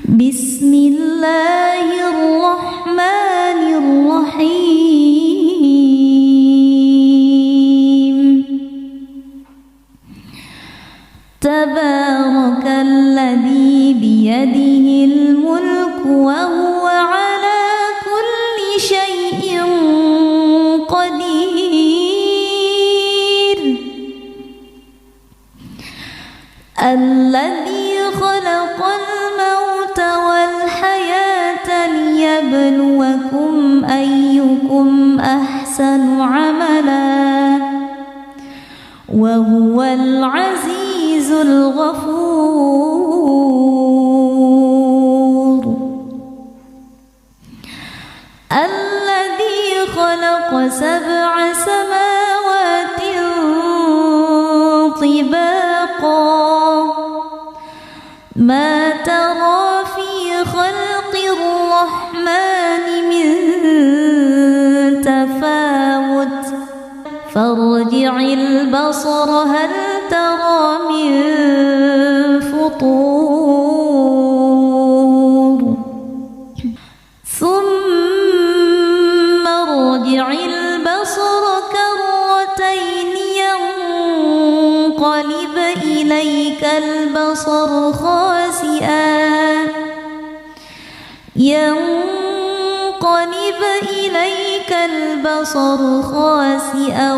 بسم الله الرحمن الرحيم تبارك الذي بيده الملك وهو على كل شيء قدير الذي خلق الموت والحياة ليبلوكم أيكم أحسن عملا وهو العزيز الغفور الذي خلق 7 سماوات طباقا ما ترى في خلق الرحمن من تفاوت فارجع البصر هل ترى من فطور ثم ارجع البصر كرتين ينقلب إليك البصر خاسئا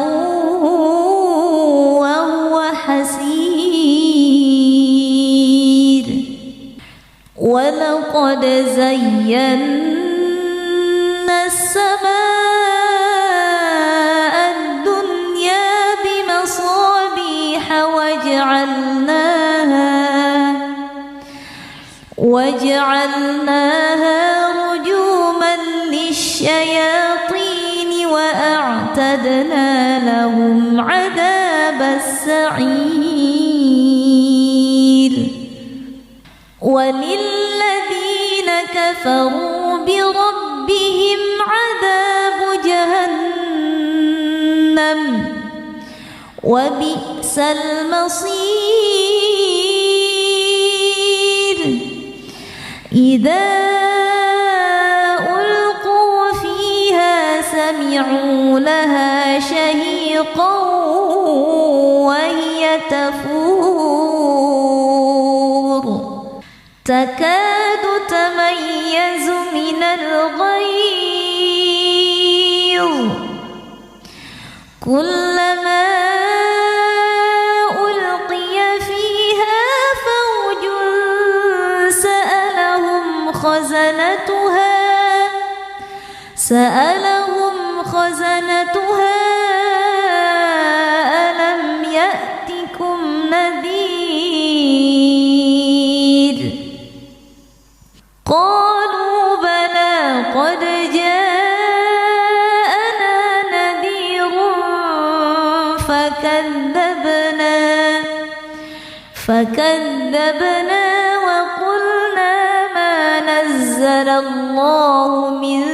وهو حسير ولقد زينا السماء الدنيا بمصابيح وجعلناها رجوما للشياطين وأعتدنا لهم عذاب السعير وللذين كفروا بربهم عذاب جهنم وبئس المصير إذا ألقوا فيها سمعوا لها شهيقا وهي تفور تكاد تميز من الغيظ كلما ألقي فيها فوج سألهم خزنتها ألم يأتكم نذير قالوا بلى قد جاءنا نذير فكذبنا وقلنا ما نزل الله من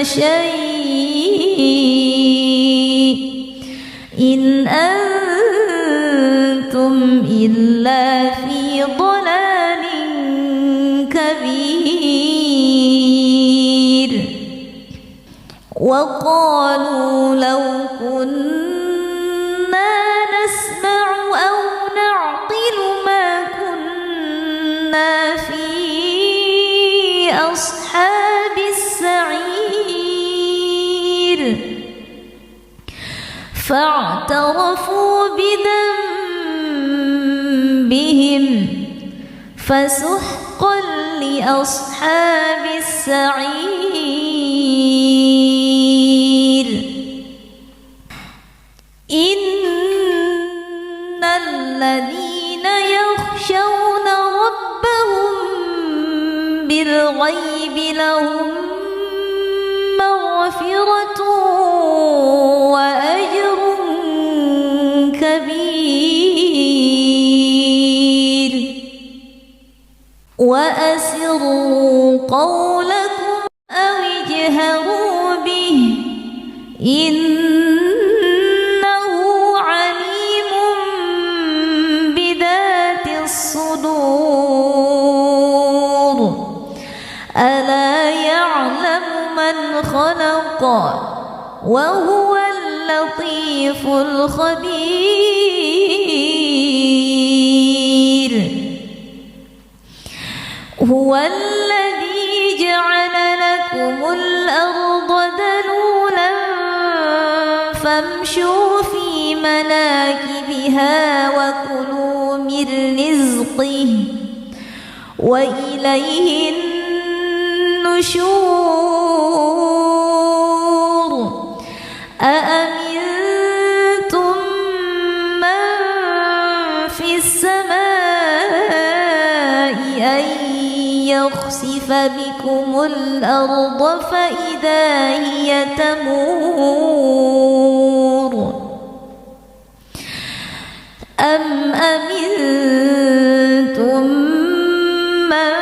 شيء إن أنتم إلا في ضلال كبير وقالوا لو كنا نسمع أو نعقل ما كنا في أصحاب السعير فاعترفوا بذنبهم فسحقا لأصحاب السعير إن الذين يخشون ربهم بالغيب لهم مغفرة وأجر كبير وأسروا قولكم أو اجهروا به إنه عليم بذات الصدور خلق وهو اللطيف الخبير هو الذي جعل لكم الأرض ذلولا فامشوا في مناكبها وكلوا من رزقه وإليه النشور أأمنتم من في السماء أن يخسف بكم الأرض فإذا هي تمور أم أمنتم من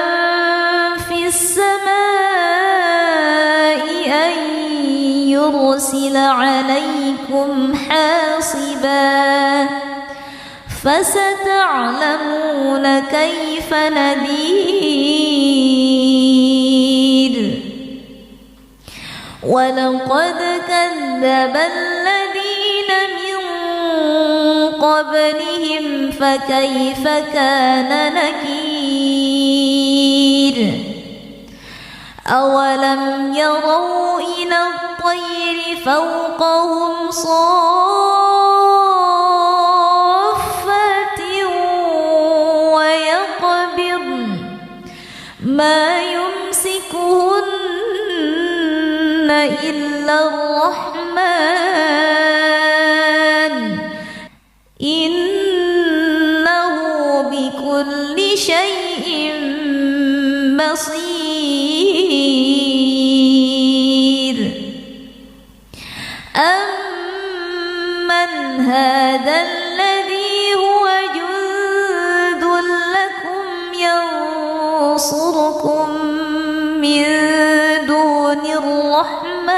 في السماء أن يرسل عليكم حاصبا فستعلمون كيف نذير ولقد كذب الذين من قبلهم فكيف كان نكير أولم يروا إلى الطير فوقهم صافات ويقبضن ما يمسكهن إلا الرحمن إنه بكل شيء بصير أمن هذا الذي هو جند لكم ينصركم من دون الرحمن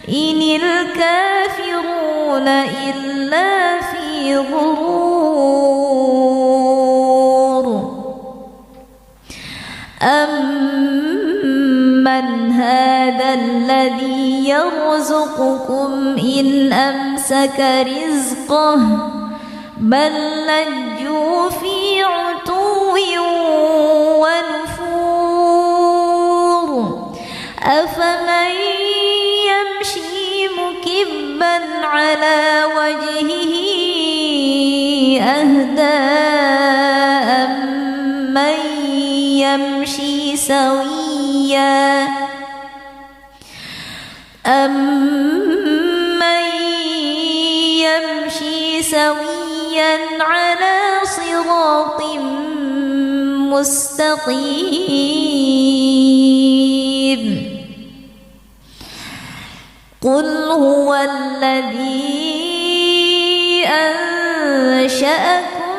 إن الكافرون إلا في غرور أمن هذا الذي يرزقكم إن أمسك رزقه بل لجوا في عتو ونفور أفمن يمشي مكبا على وجهه أهدى أمن يمشي سويا على صراط مستقيم قل هو الذي أنشأكم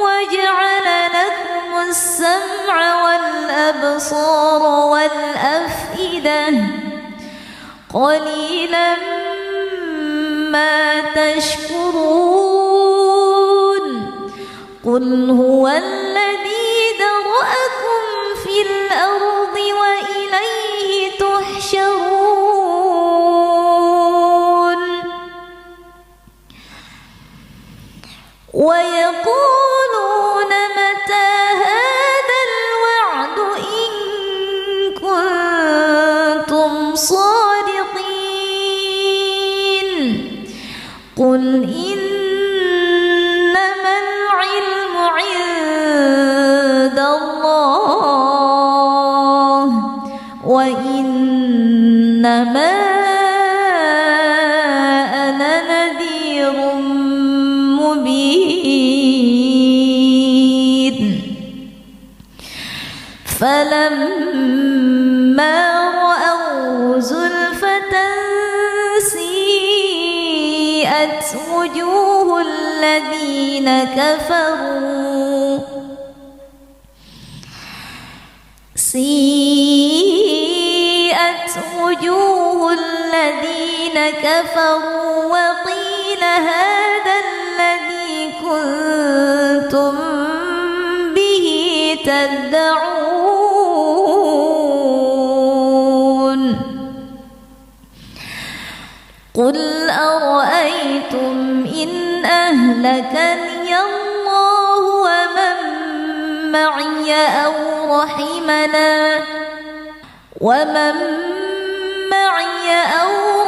وجعل لكم السمع والأبصار والأفئدة قليلا ما تشكرون قل هو الذي ذرأكم في الأرض وإليه تحشرون ويقولون متى هذا الوعد إن كنتم صادقين قل إنما العلم عند الله وإنما أنا نذير مبين فلما رأوا زلفة سيئت وجوه الذين كفروا وقيل هذا الذي كنتم به تدعون قل أرأيتم إن أهلكني الله ومن معي أو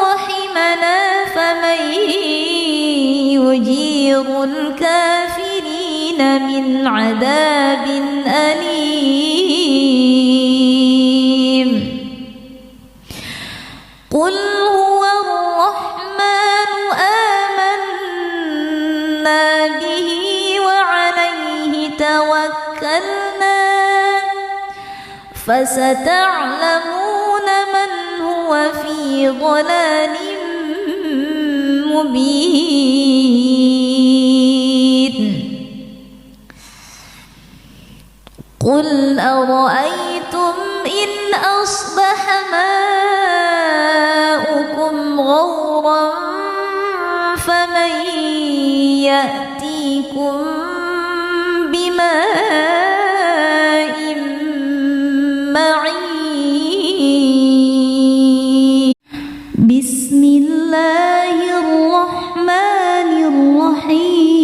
رحمنا فمن يجير الكافرين من عذاب أليم قل هو الرحمن آمنا به وعليه توكلنا فستعلمون من هو في ضلال مبين قل أرأيتم إن أصبح ماؤكم غورا فمن يأتيكم بماء معين بسم الله الرحمن الرحيم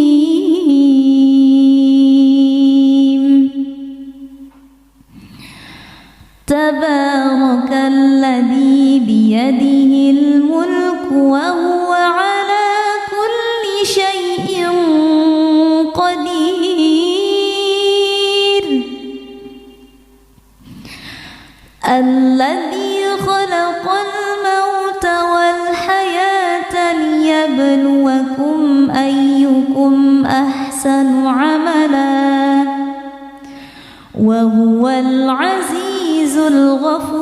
تبارك الذي بيده الملك وهو على كل شيء قدير الذي خلق الموت والحياة ليبلوكم أيكم أحسن عملا وهو العزيز الغفور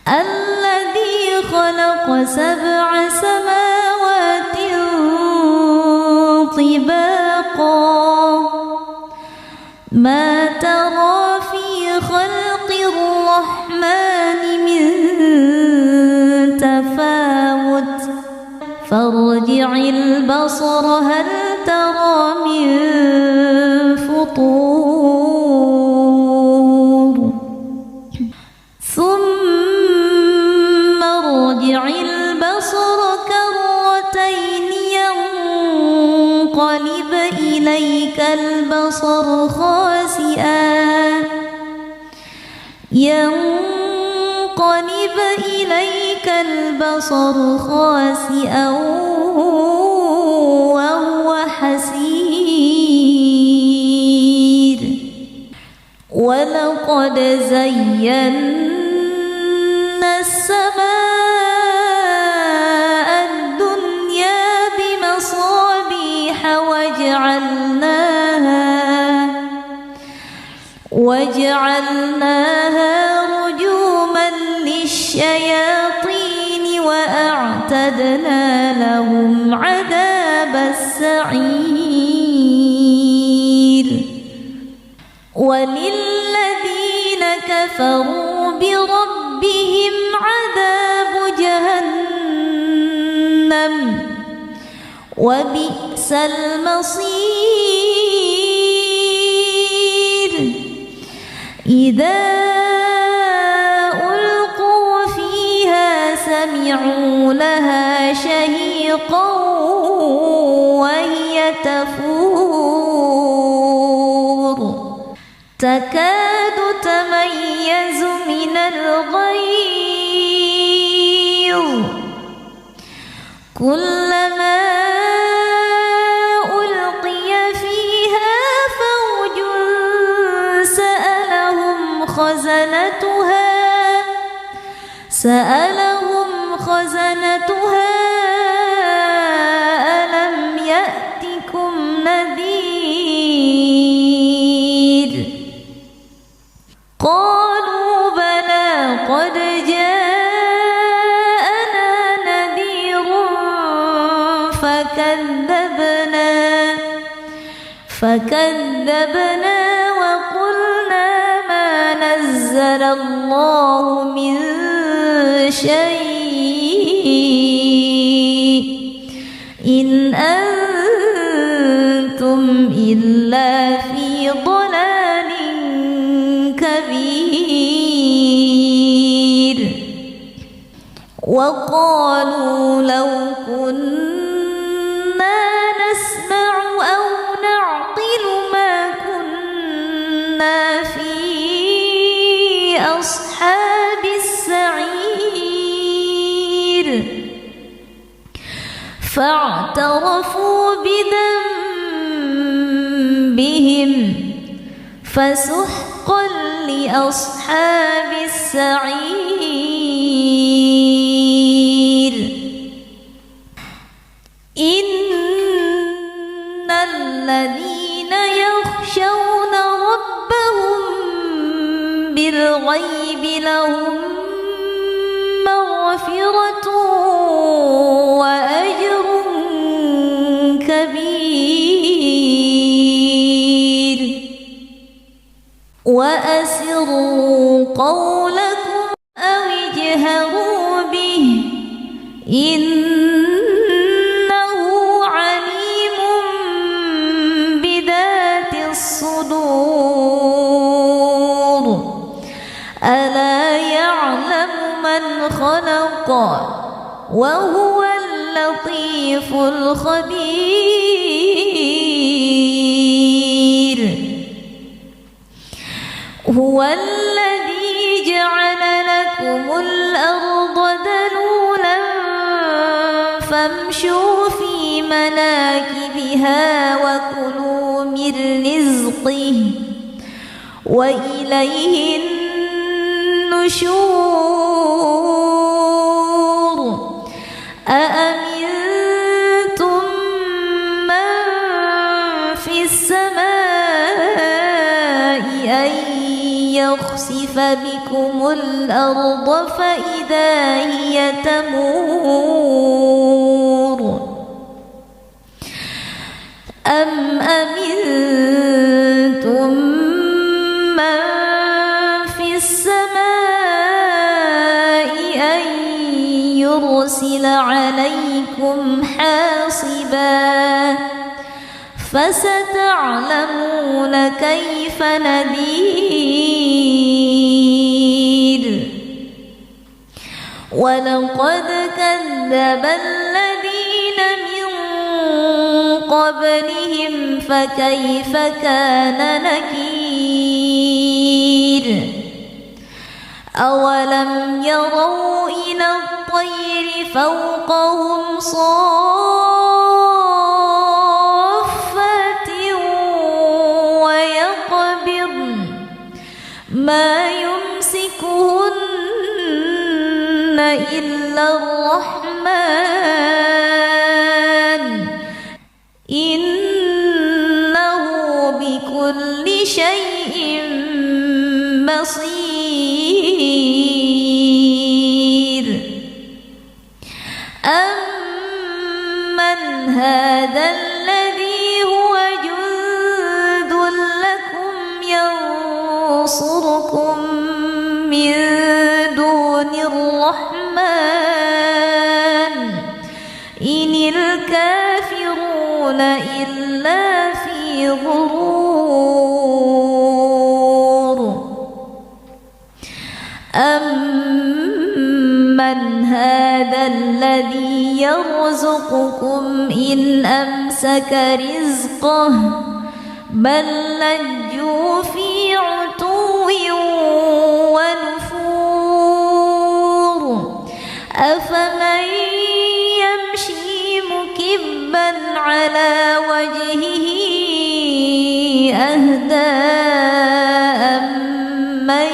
الذي خلق 7 سماوات طباقا ما ترى في خلق الرحمن من تفاوت فارجع البصر هل ترى من فطور ثم ارجع البصر كرتين ينقلب إليك البصر خاسئا وهو حسير ولقد زينا السماء الدنيا بمصابيح وجعلناها رجوما للشياطين وأعتدنا لهم عذاب السعير وللذين كفروا بربهم عذاب جهنم وبئس المصير إذا ألقوا فيها سمعوا لها شهيقا وهي تفور تكاد تميز من الغيظ كلما ألقي فيها فوج سألهم خزنتها ألم يأتكم نذير قالوا بلى قد جاءنا نذير فكذبنا وقلنا ما نزل الله من شيء إن أنتم إلا في ضلال كبير. وقالوا لو كنا نسمع أو نعقل ما كنا في أصحاب السعير فاعترفوا بذنبهم فسحقا لأصحاب السعير إن الذين يخشون ربهم بالغيب لهم مغفرة وأجر كبير وأسروا قولكم أو اجهروا به إنه عليم بذات الصدور ألا يعلم من خلق وهو اللطيف الخبير هو الذي جعل لكم الأرض ذلولا فامشوا في مناكبها وكلوا من رزقه وإليه النشور أأمنتم من في السماء أن يخسف بكم الأرض فإذا هي تمور أم أمنتم من في السماء أن يرسل عليكم حاصبا فستعلمون كيف نذير ولقد كذب الذين من قبلهم فكيف كان نكير أولم يروا إلى الطير فوقهم صافات ويقبضن ما يمسكهن إلا الرحمن إنه بكل شيء بصير أمن هذا الذي هو جند لكم ينصركم من دون الرحمن إن الكافرون إلا في غرور أمن هذا الذي يرزقكم إن أمسك رزقه بل لجوا في عتو ونفور أفمن يمشي مكبا على وجهه أهدى أمن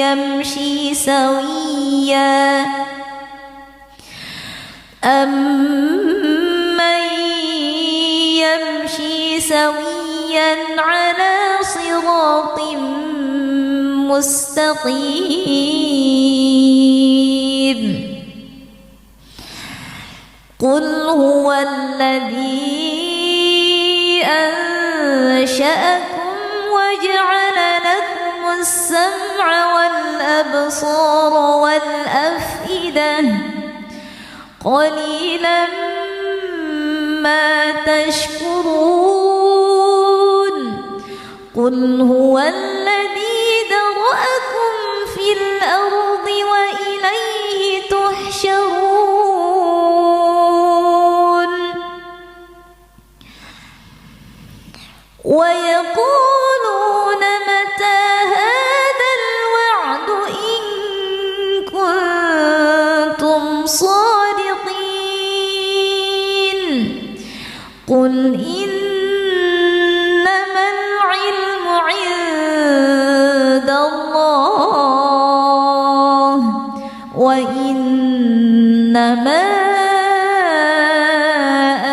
يمشي سويا أمن يمشي سويا على صراط مستقيم قل هو الذي أنشأكم وجعل لكم السمع والأبصار والأفئدة قليلا ما تشكرون قل هو الذي ذرأكم في الأرض وإليه تحشرون ويقولون متى هذا الوعد إن كنتم صادقين قل إنما العلم عند الله وإنما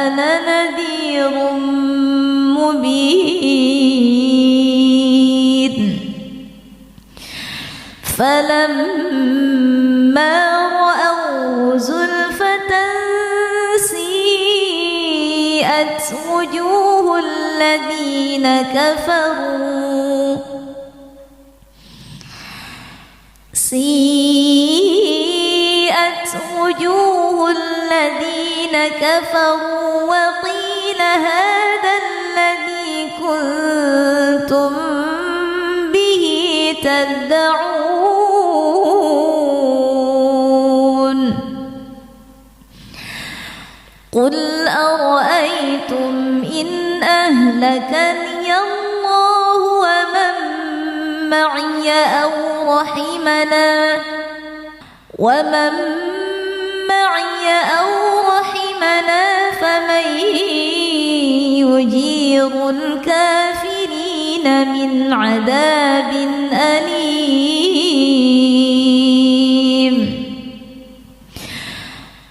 أنا نذير مبين فلما رأوا زلفة سيئت وجوه الذين كفروا وقيل هذا الذي كنتم به تدعون قل أرأيتم إن أهلكني الله ومن معي أو رحمنا فمن يجير الكافرين من عذاب أليم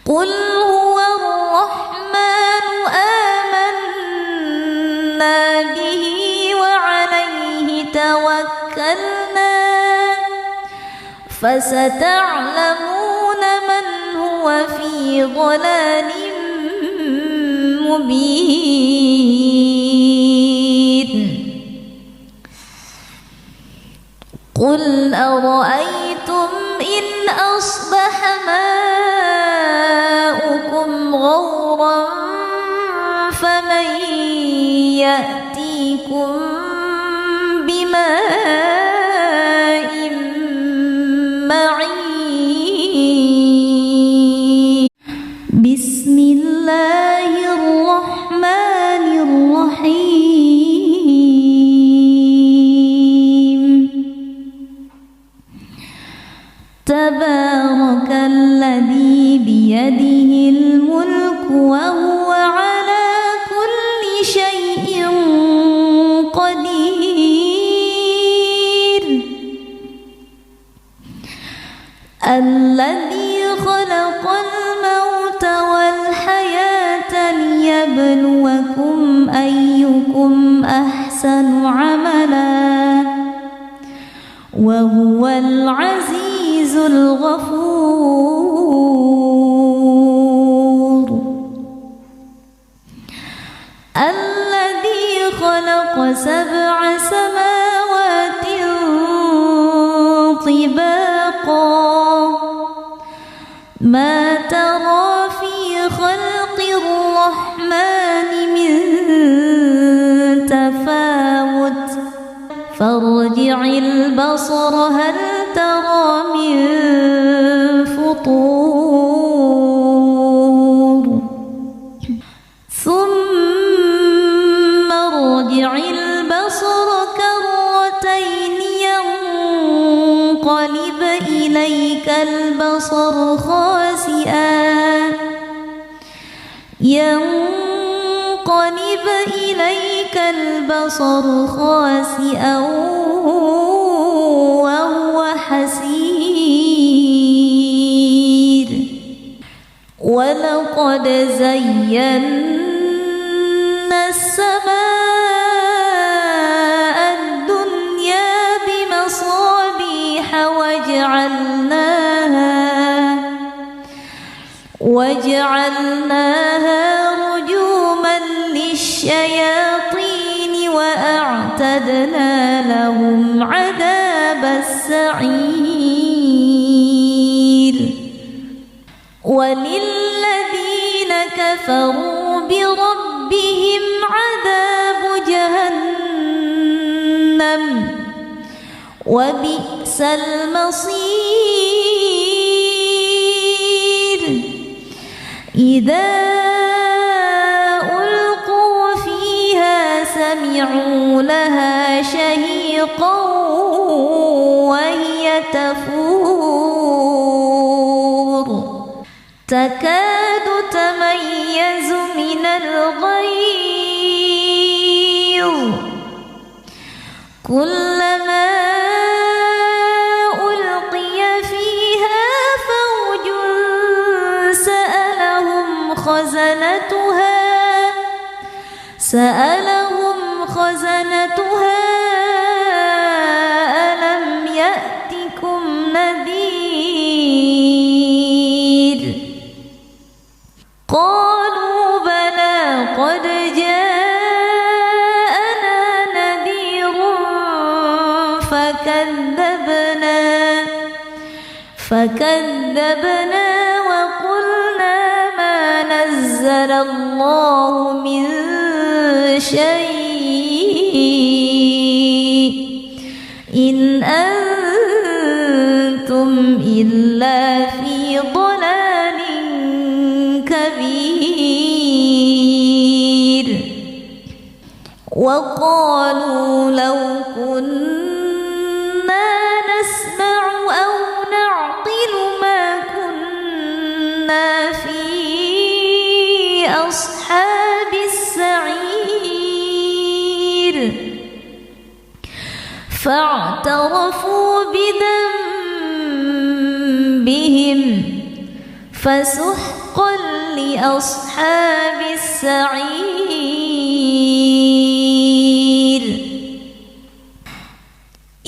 قل هو الرحمن آمنا به وعليه توكلنا فستعلمون من هو في ضلال مبين قل أرأيتم إن أصبح ماؤكم غورا فمن يأتيكم بماء معين بسم الله الرحمن الرحيم تبارك الذي بيده الملك وهو على كل شيء قدير الذي خلق الموت والحياة ليبلوكم أيكم أحسن عملا وهو العزيز الغفور الذي خلق 7 سماوات طباقا ما ترى في خلق الرحمن من تفاوت فارجع البصر هل ترى من فطور ثم ارجع البصر كرتين ينقلب إليك البصر خاسئا وهو حسير ولقد زينا السماء الدنيا بمصابيح وجعلناها رجوما للشياطين وأعتدنا لهم عذاب السعير وللذين كفروا بربهم عذاب جهنم وبئس المصير إذا ألقوا فيها سمعوا لها شهيقا وهي تفور تكاد تميز من الغيظ كلما ألقي فيها فوج سألهم خزنتها ألم يأتكم نذير قالوا بلى قد جاءنا نذير فكذبنا وقلنا ما نزل الله من شيء إن أنتم إلا في ضلال كبير وقالوا لو كنا نسمع أو نعقل ما كنا في أصحاب السعير فاعترفوا بذنبهم فسحقا لأصحاب السعير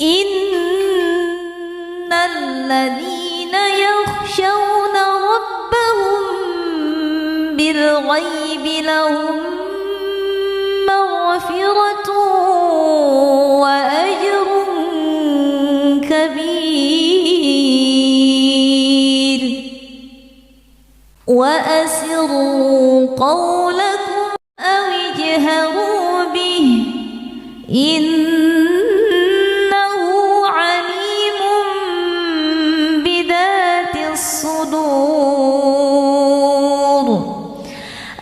إن الذين يخشون ربهم بالغيب لهم مغفرة وأجر كبير وأسروا قولكم أو اجهروا به إنه عليم بذات الصدور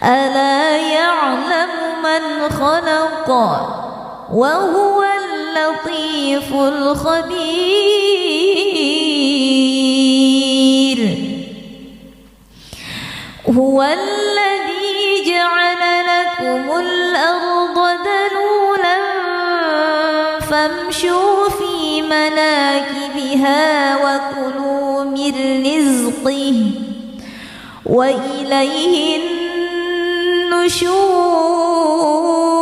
ألا يعلم من خلق وهو اللطيف الخبير هو الذي جعل لكم الأرض ذلولا فامشوا في مناكبها وكلوا من رزقه وإليه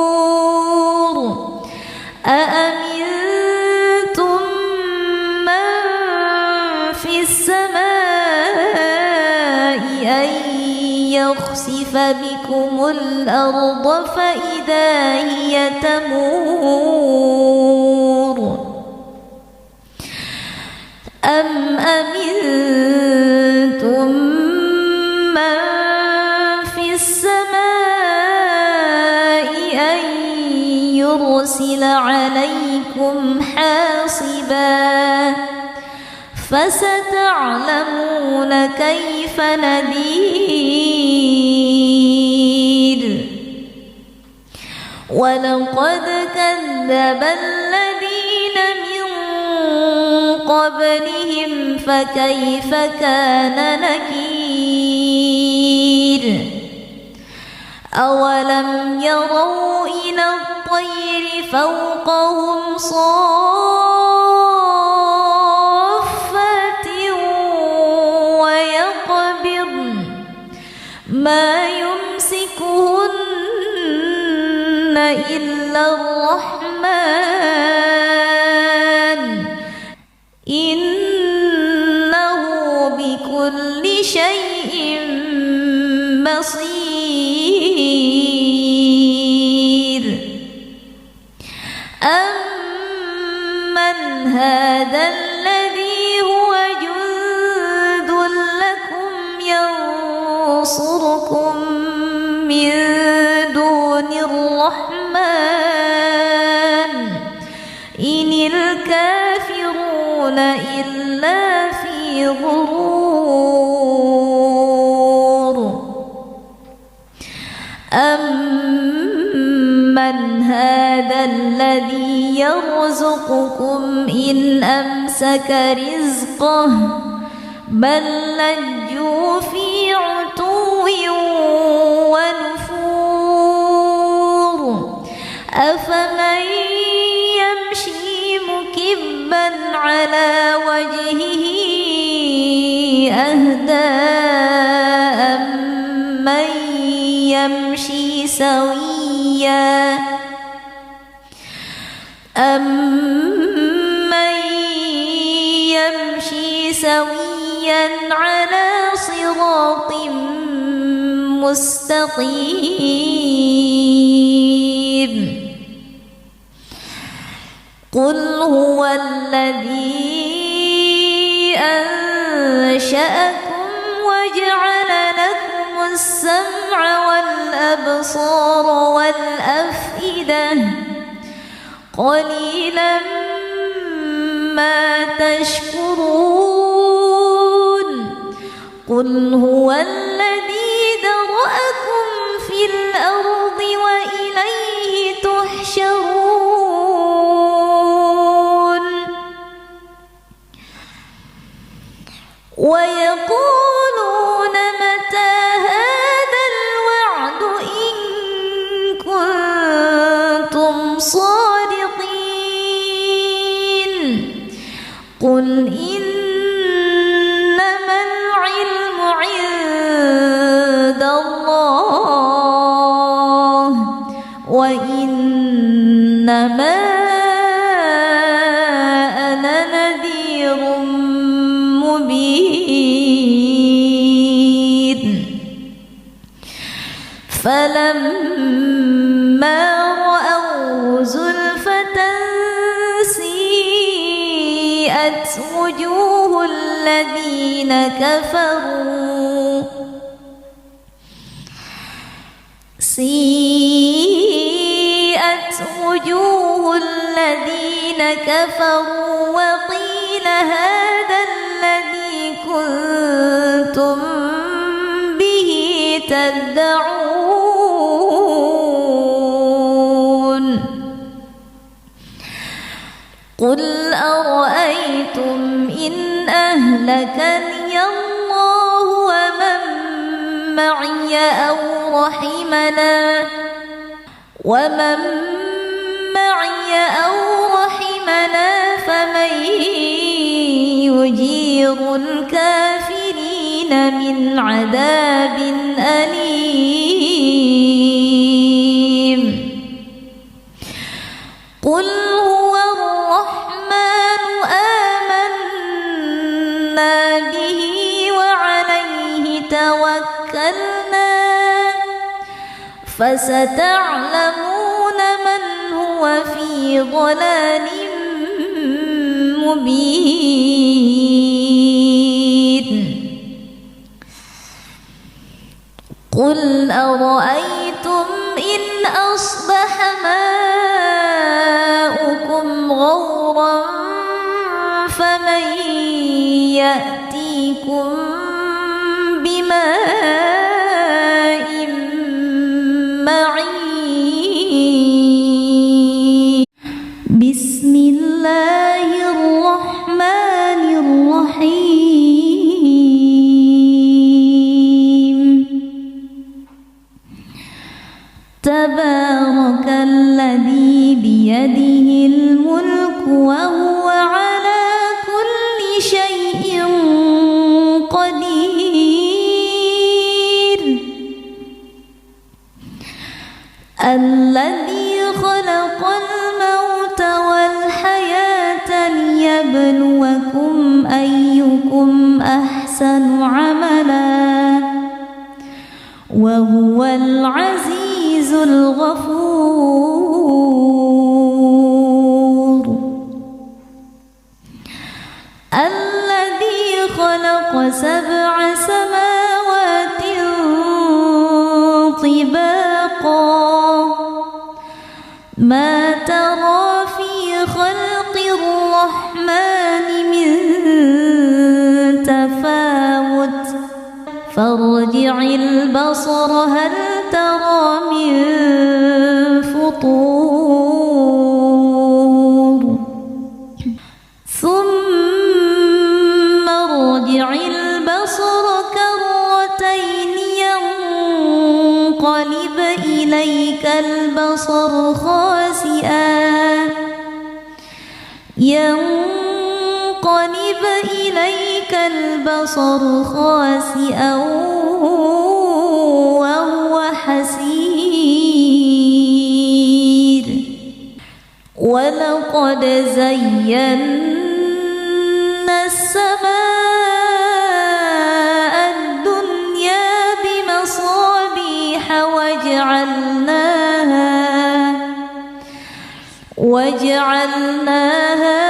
النشور أأمنتم من في السماء أن يخسف بكم الأرض فإذا هي تمور أم أمنتم من في السماء أن يرسل عليكم حاصبا فستعلمون كيف نذير ولقد كذب الذين من قبلهم فكيف كان نكير أولم يروا إلى الطير فوقهم صافات ويقبضن ما يمسكهن إلا الرحمن إنه بكل شيء بصير أمن هذا الذي هو جند لكم ينصركم من دون الرحمن إن الكافرون إلا في غرور أمن أمن هذا الذي يرزقكم إن أمسك رزقه بل لجوا في عتو ونفور أفمن يمشي مكبا على وجهه أهدى أمن يمشي سويا على صراط مستقيم قل هو الذي أنشأكم وجعل لكم السمع والأبصار والأفئدة قليلا ما تشكرون قل هو الذي ذرأكم في الأرض وإليه تحشرون ويقولون متى هذا الوعد إن كنتم صادقين قل إنما العلم عند الله وإنما أنا نذير مبين فلما رأوا زلفة سيئت وجوه الذين كفروا وقيل هذا الذي كنتم به تدعون قل أرأيتم إن أهلكني الله ومن معي أو رحمنا فمن يجير الكافرين من عذاب أليم قل هو الرحمن آمنا به وعليه توكلنا فستعلمون من هو في ضلال مبين قل أرأيتم إن أصبح ماؤكم غورا فمن يأتيكم بماء معين بسم الله الرحمن الرحيم تبارك الذي بيده الملك وهو على كل شيء قدير الذي خلق الموت والحياة ليبلوكم أيكم أحسن عملا وهو العزيز الغفور الذي خلق 7 سماوات طباقا ما ترى في خلق الرحمن من تفاوت فارجع البصر هل ترى من فطور إليك البصر خاسئا ينقلب إليك البصر خاسئا وهو حسير ولقد زينا السماء الدنيا بمصابيح وجعلناها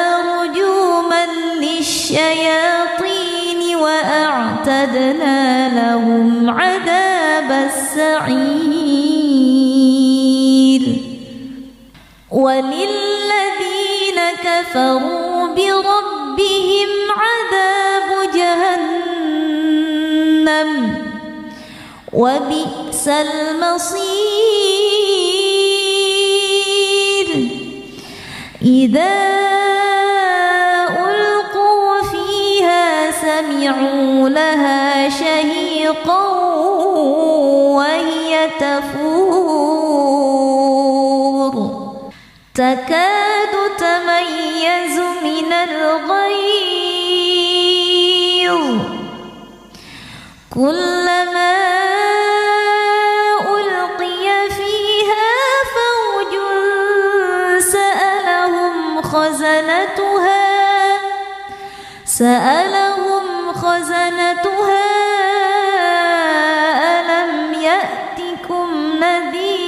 رجوما للشياطين وأعتدنا لهم عذاب السعير وللذين كفروا بربهم عذاب جهنم وبئس المصير إذا ألقوا فيها سمعوا لها شهيقا وهي تفور تكاد تميز من الغيظ كلما ألقي فيها فوج سألهم خزنتها ألم يأتكم نذير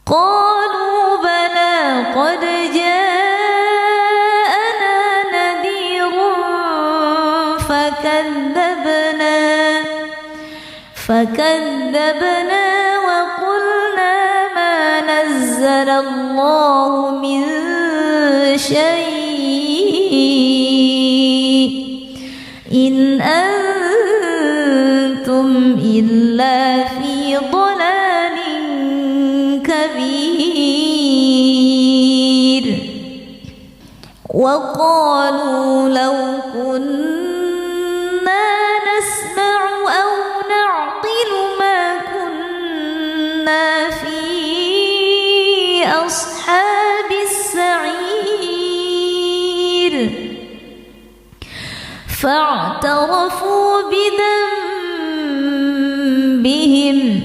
قالوا بلى قد جاءنا نذير فكذبنا وقلنا ما نزل الله من شيء إن أنتم إلا في ضلال كبير وقالوا لو كنا نسمع أو نعقل ما كنا في أصحاب السعير فاعترفوا بذنبهم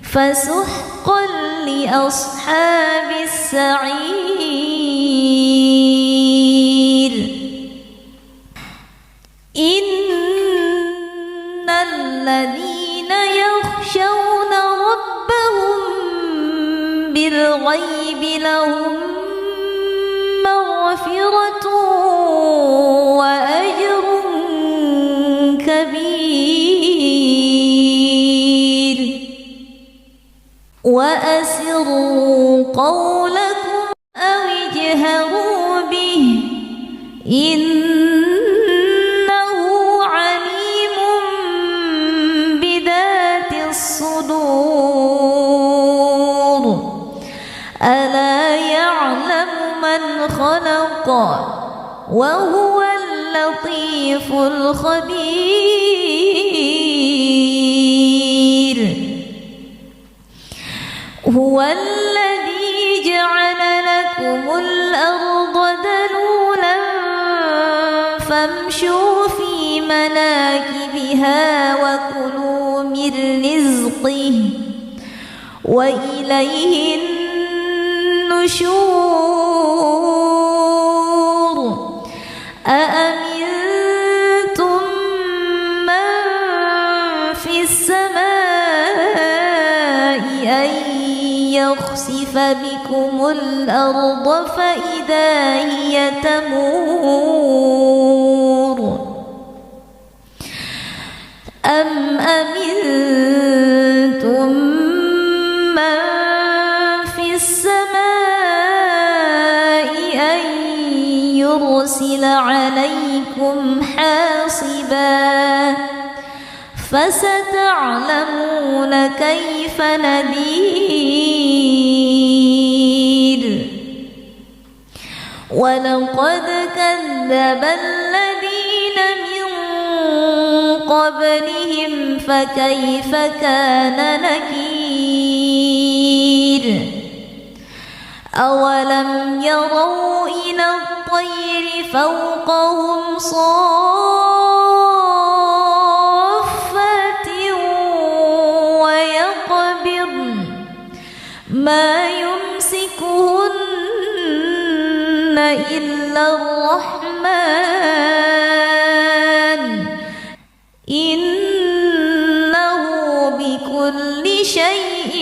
فسحقا لأصحاب السعير إن الذين يخشون ربهم بالغيب لهم مغفرة وأجر كبير وأسروا قولكم أو اجهروا به إنه عليم بذات الصدور ألا يعلم من خلق وهو اللطيف الخبير هو الذي جعل لكم الأرض ذلولا فامشوا في مناكبها وكلوا من رزقه وإليه النشور أأمنتم من في السماء أن يخسف بكم الأرض فإذا هي تمور أم أمنتم من في السماء أن يرسل عليكم حاصبا فستعلمون كيف نذير ولقد كذب الذين من قبلهم فكيف كان نكير أولم يروا إلى الطير فوقهم صافات ويقبضن ما يمسكهن إلا الرحمن إنه بكل شيء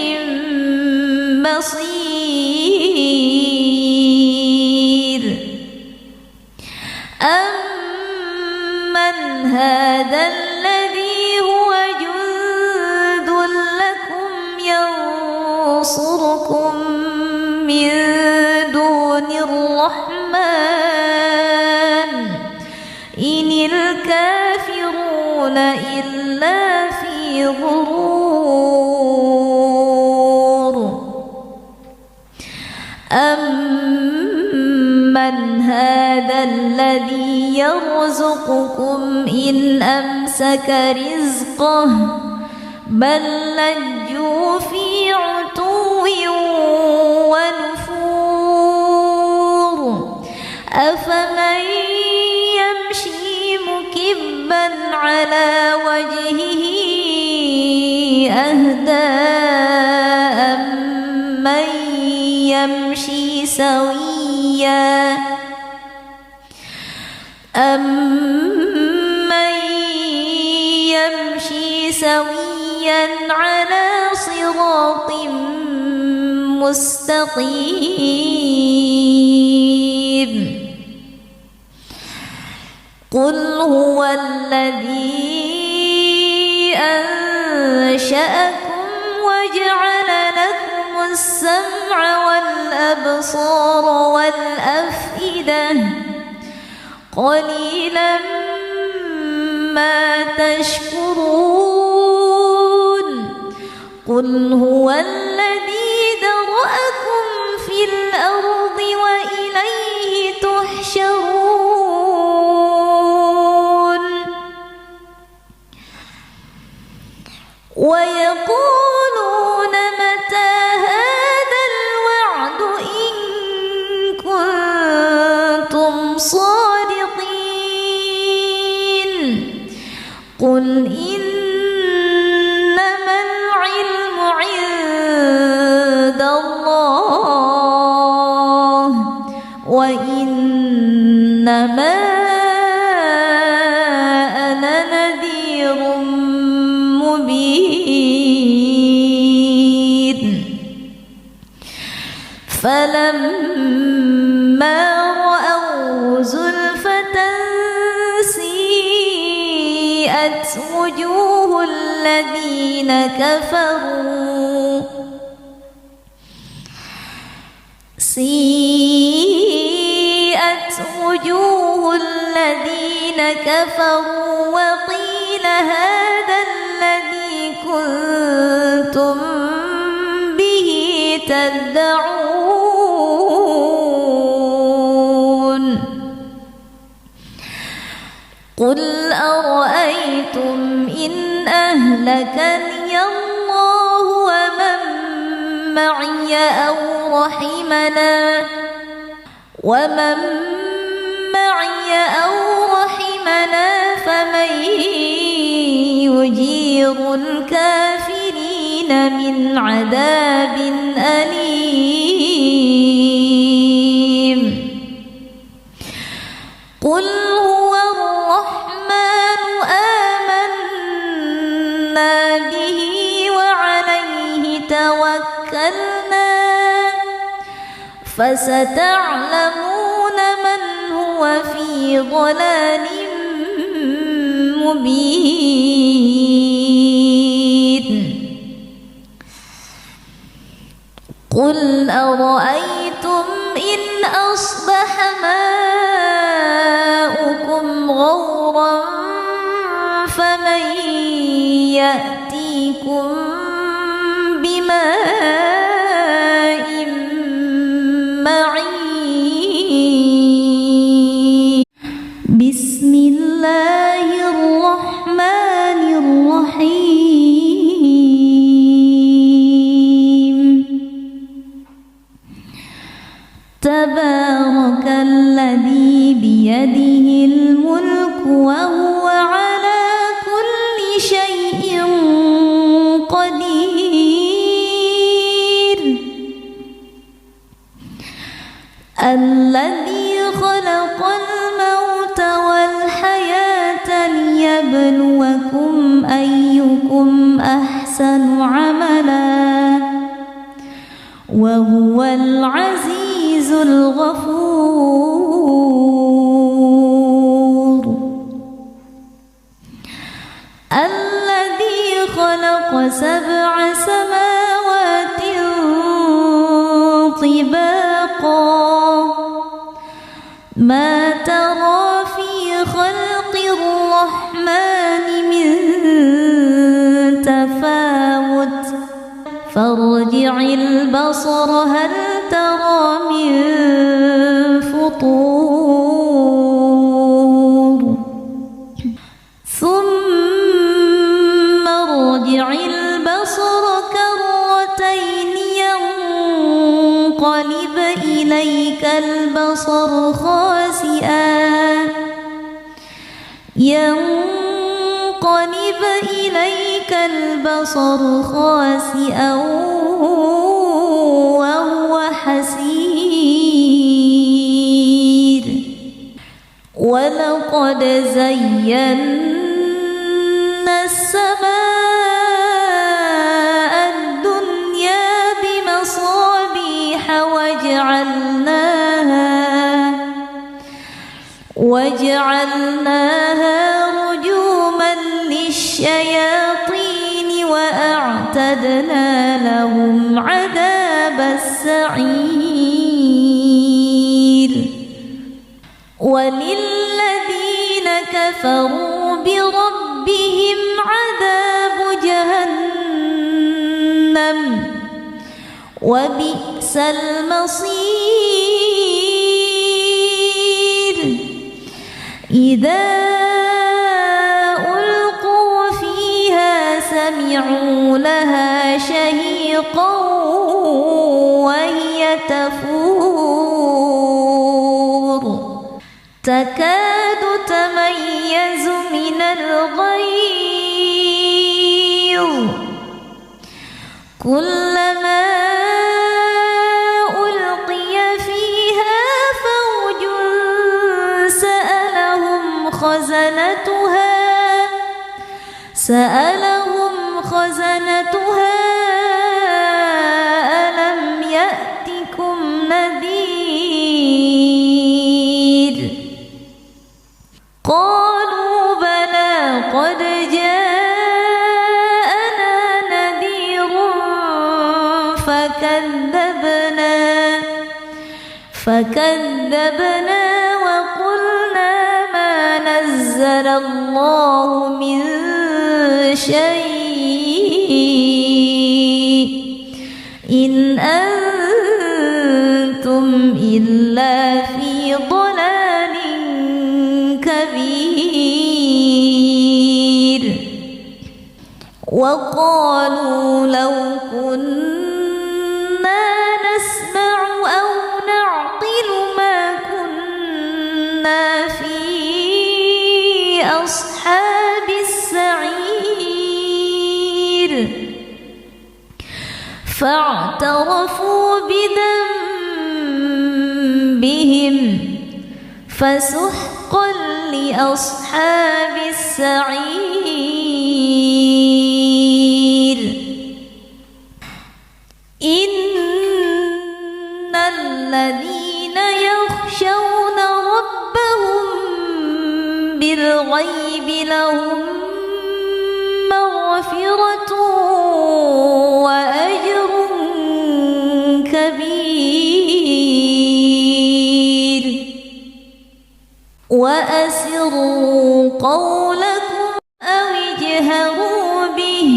بصير أمن هذا الذي هو جند لكم ينصركم من دون الرحمن إن الكافرون إلا في غرور أمن هذا الذي يرزقكم إن أمسك رزقه بل لجوا في عتو ونفور أفمن يمشي مكبا على وجهه أهدى أمن يمشي سويا على صراط مستقيم قل هو الذي أنشأكم وجعل لكم السمع والأبصار والأفئدة قليلا ما تشكرون قل هو الذي ذرأكم في الأرض وإليه تحشرون ويقولون متى هذا الوعد إن كنتم صادقين قل إنما العلم عند الله وإنما أنا نذير مبين فلما رأوا زلفة سيئت وجوه الذين كفروا وقيل هذا الذي كنتم به تدعون قل أرأيتم إن أهلكني الله ومن معي أو رحمنا فمن يجير الكافرين من عذاب أليم قل هو الرحمن آمنا به وعليه توكلنا فستعلمون من هو في ضلال مبين قل أرأيتم إن أصبح ماؤكم غورا فمن يأتيكم بماء معين بسم الله الرحمن الرحيم تبارك الذي بيده الملك وهو على كل شيء قدير الذي خلق الموت والحياة ليبلوكم أيكم أحسن عملا وهو العزيز الغفور الذي خلق 7 سماوات طباقا ما ترى في خلق الرحمن من تفاوت فارجع البصر هل ترى من فطور ثم ارجع البصر كرتين ينقلب إليك البصر خاسئا وهو حسير ولقد زينا السماء الدنيا بمصابيح وجعلناها رجوما للشياطين وأعتدنا لهم عذاب السعير وللذين كفروا بربهم عذاب جهنم وبئس المصير إذا ألقوا فيها سمعوا لها شهيقا وهي تفور تكاد تميز من الغيظ كلما ألقي فيها فوج سألهم خزنتها ألم يأتكم نذير قالوا بلى قد جاءنا نذير فكذبنا وقلنا ما نزل الله من شيء إن أنتم إلا في ضلال كبير وقالوا لو كنا نسمع أو نعقل ما كنا في أصحاب السعير فاعترفوا بذنبهم فسحقا لأصحاب السعير إن الذين يخشون ربهم بالغيب لهم مغفرة وأجر كبير وأسروا قولكم أو اجهروا به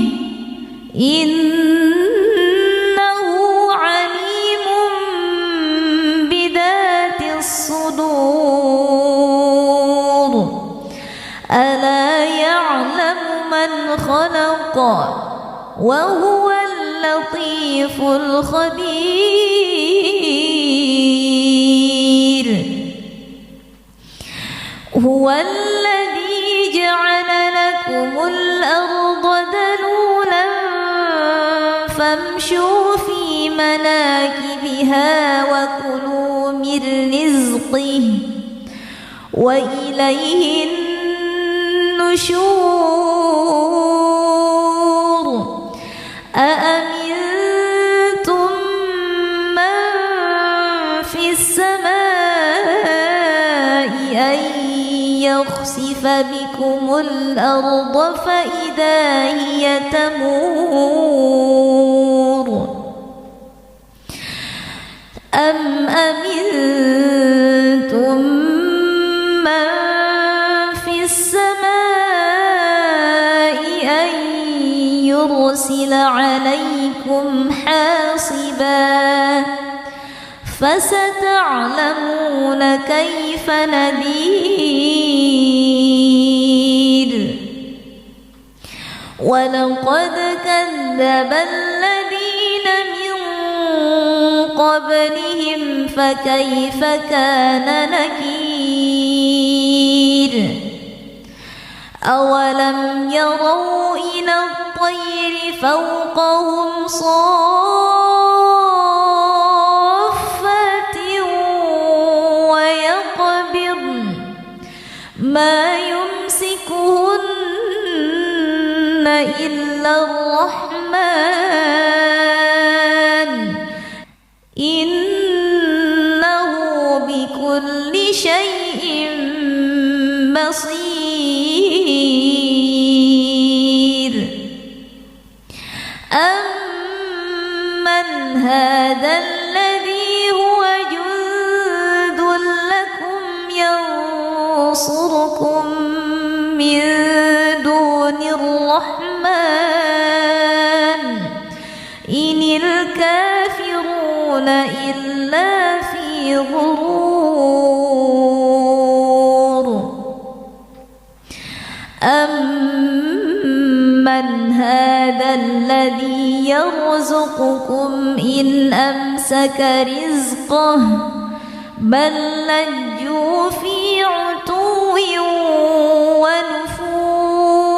إنه عليم بذات الصدور ألا يعلم من خلق وهو اللطيف الخبير هو الذي جعل لكم الأرض ذلولا فامشوا في مناكبها وكلوا من رزقه وإليه النشور أأمنتم من في السماء أن يخسف بكم الأرض فإذا هي تمور أم أمنتم من في السماء أن يرسل عليكم حاصبا فستعلمون كيف نذير ولقد كذب الذين من قبلهم فكيف كان نكير أولم يروا إلى الطير فوقهم صافات ويقبضن ما يمسكهن إلا الرحمن إنه بكل شيء بصير أمن هذا الذي هو جند لكم ينصركم من دون الرحمن إن الكافرون إلا في غرور أمن هذا الذي يرزقكم إن أمسك رزقه بل لجوا في عتو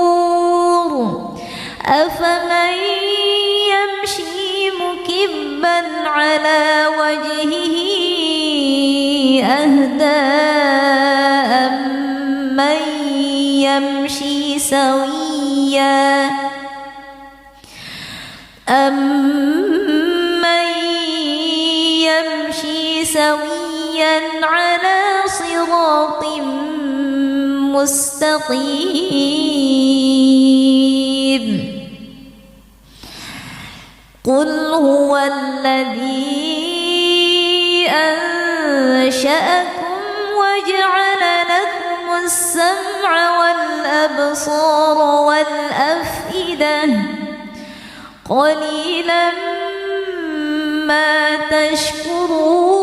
ونفور أفمن يمشي مكبا على وجهه أهدى أمن يمشي سويا أمن يمشي سويا على صراط مستقيم قل هو الذي أنشأكم وجعل لكم السمع والأبصار والأفئدة قليلا ما تشكرون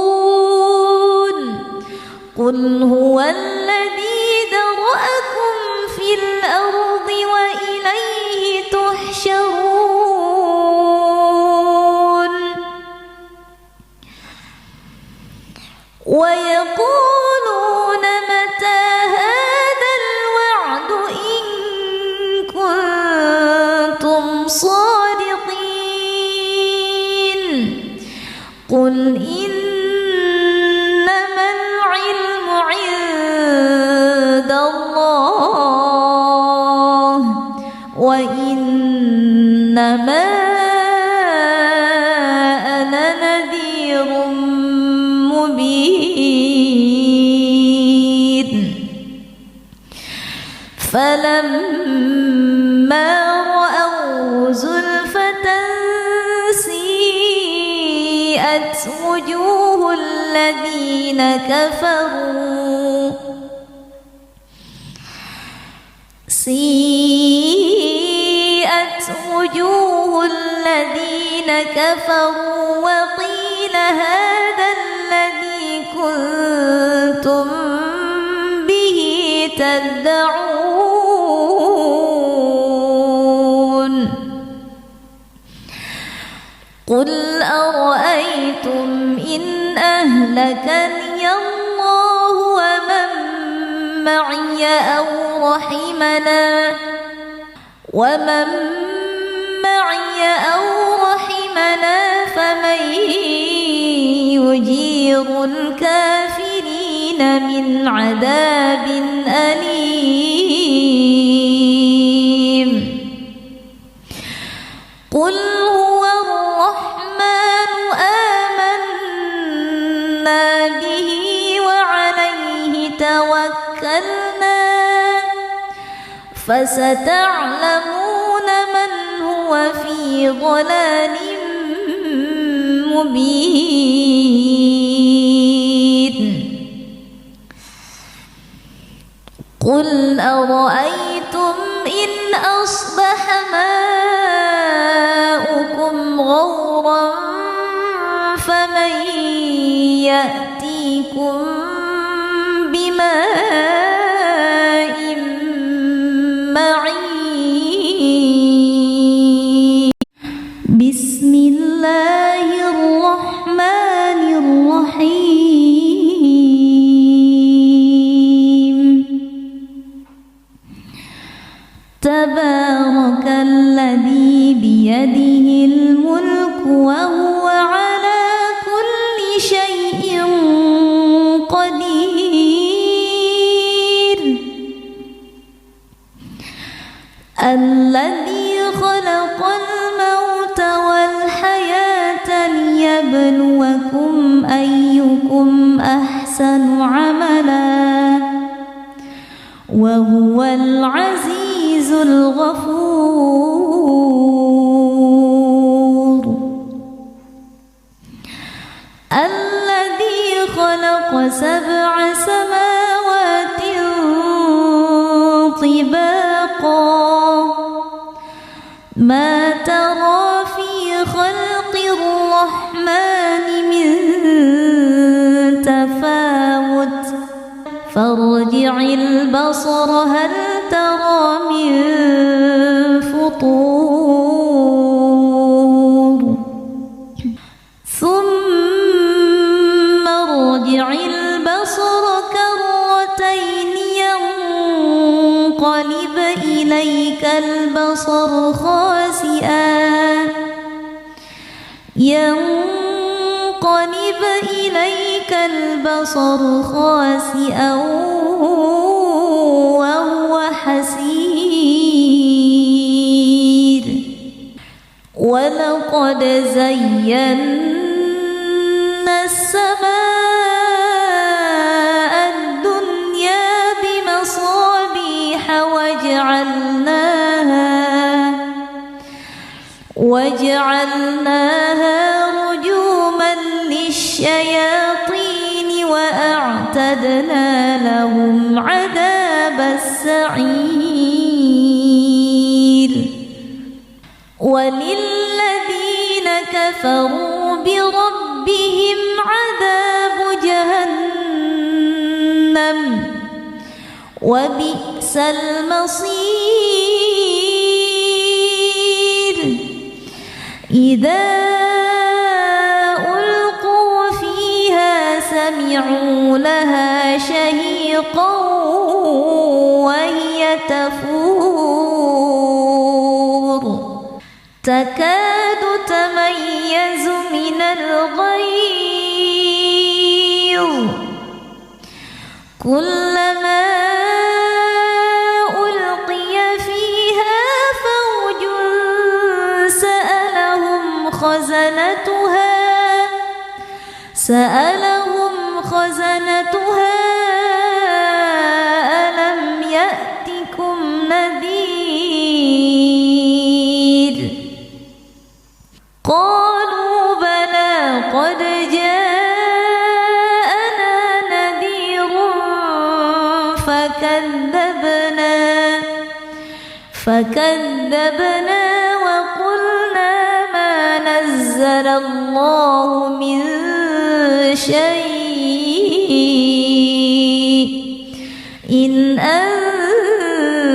قل هو الذي ذرأكم في الأرض وإليه تحشرون ويقولون متى هذا الوعد إن كنتم صادقين قل إنما العلم عند الله وإنما أنا نذير مبين فلما رأوا زلفة سيئت وجوه الذين كفروا وقيل هذا الذي كنتم به تدعون قل أرأيتم إن أهلكني الله ومن معي أو رحمنا فمن يجير الكافرين من عذاب أليم قل هو الرحمن آمنا به وعليه توكلنا فستعلمون من هو في ضلال مبين قل أرأيتم إن أصبح ماؤكم غورا فمن يأتيكم بماء معين بسم الله الرحمن الرحيم تبارك الذي بيده الملك وهو على كل شيء قدير الذي خلق الموت والحياة ليبلوكم أيكم أحسن عملا وهو العزيز الغفور الذي خلق 7 سماوات طباقا ما ترى في خلق الرحمن من تفاوت فارجع البصر هل ترى من فطور ثم ارجع البصر كرتين ينقلب إليك البصر خاسئا وهو حسير ولقد زينا السماء الدنيا بمصابيح وجعلناها رجوما للشياطين وأعتدنا لهم عذاب السعير وللذين كفروا بربهم عذاب جهنم وبئس المصير إذا ألقوا فيها سمعوا لها شهيقا وهي تفور تكاد تميز من الغيظ كلما ألقي فيها فوج سألهم خزنتها ألم يأتكم نذير قالوا بلى قد جاءنا نذير فكذبنا وقلنا ما نزل الله من شيء إن أنتم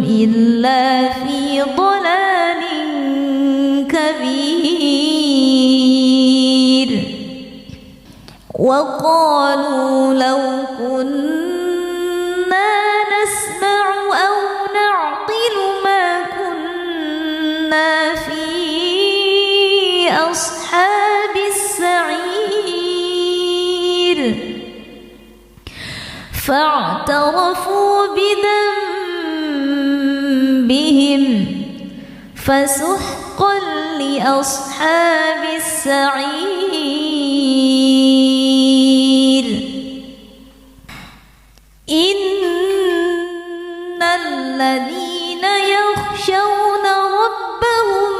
إلا في ضلال كبير وقالوا لو كنا فاعترفوا بذنبهم فسحقا لأصحاب السعير إن الذين يخشون ربهم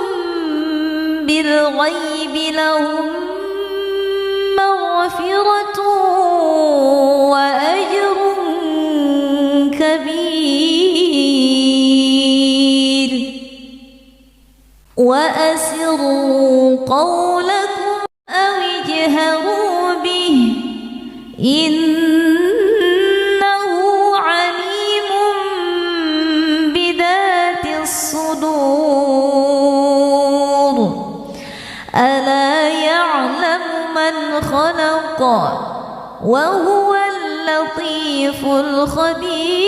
بالغيب لهم مغفرة وأجر كبير وأسروا قولكم أو اجهروا به إنه عليم بذات الصدور ألا يعلم من خلق وهو اللطيف الخبير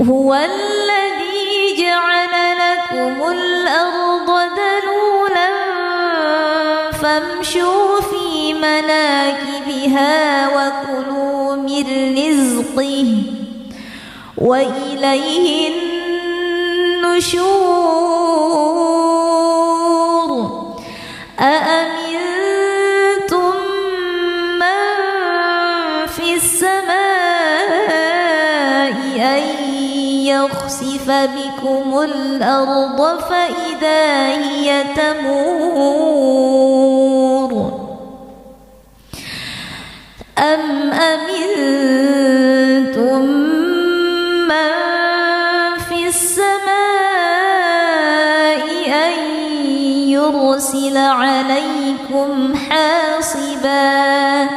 هو الذي جعل لكم الأرض ذلولا فامشوا في مناكبها وكلوا من رزقه وإليه النشور أأمنتم من في السماء أن يخسف بكم الأرض فإذا هي تمور أم أمنتم من في السماء أن يرسل عليكم حاصبا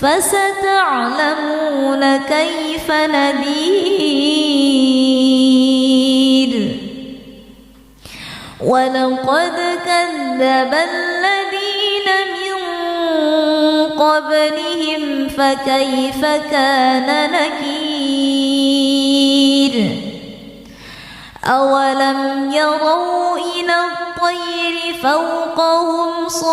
فستعلمون كيف نذير ولقد كذب الذين من قبلهم فكيف كان نكير أولم يروا إلى الطير فوقهم صافات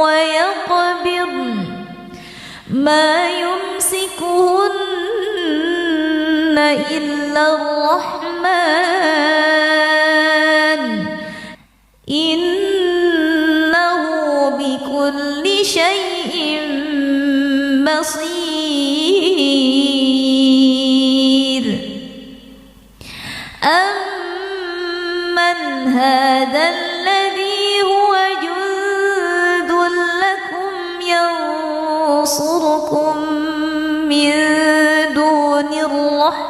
ويقبضن ما يمسكهن إلا الرحمن إنه بكل شيء بصير أمن هذا الذي هو جند لكم ينصركم من دون الرحمن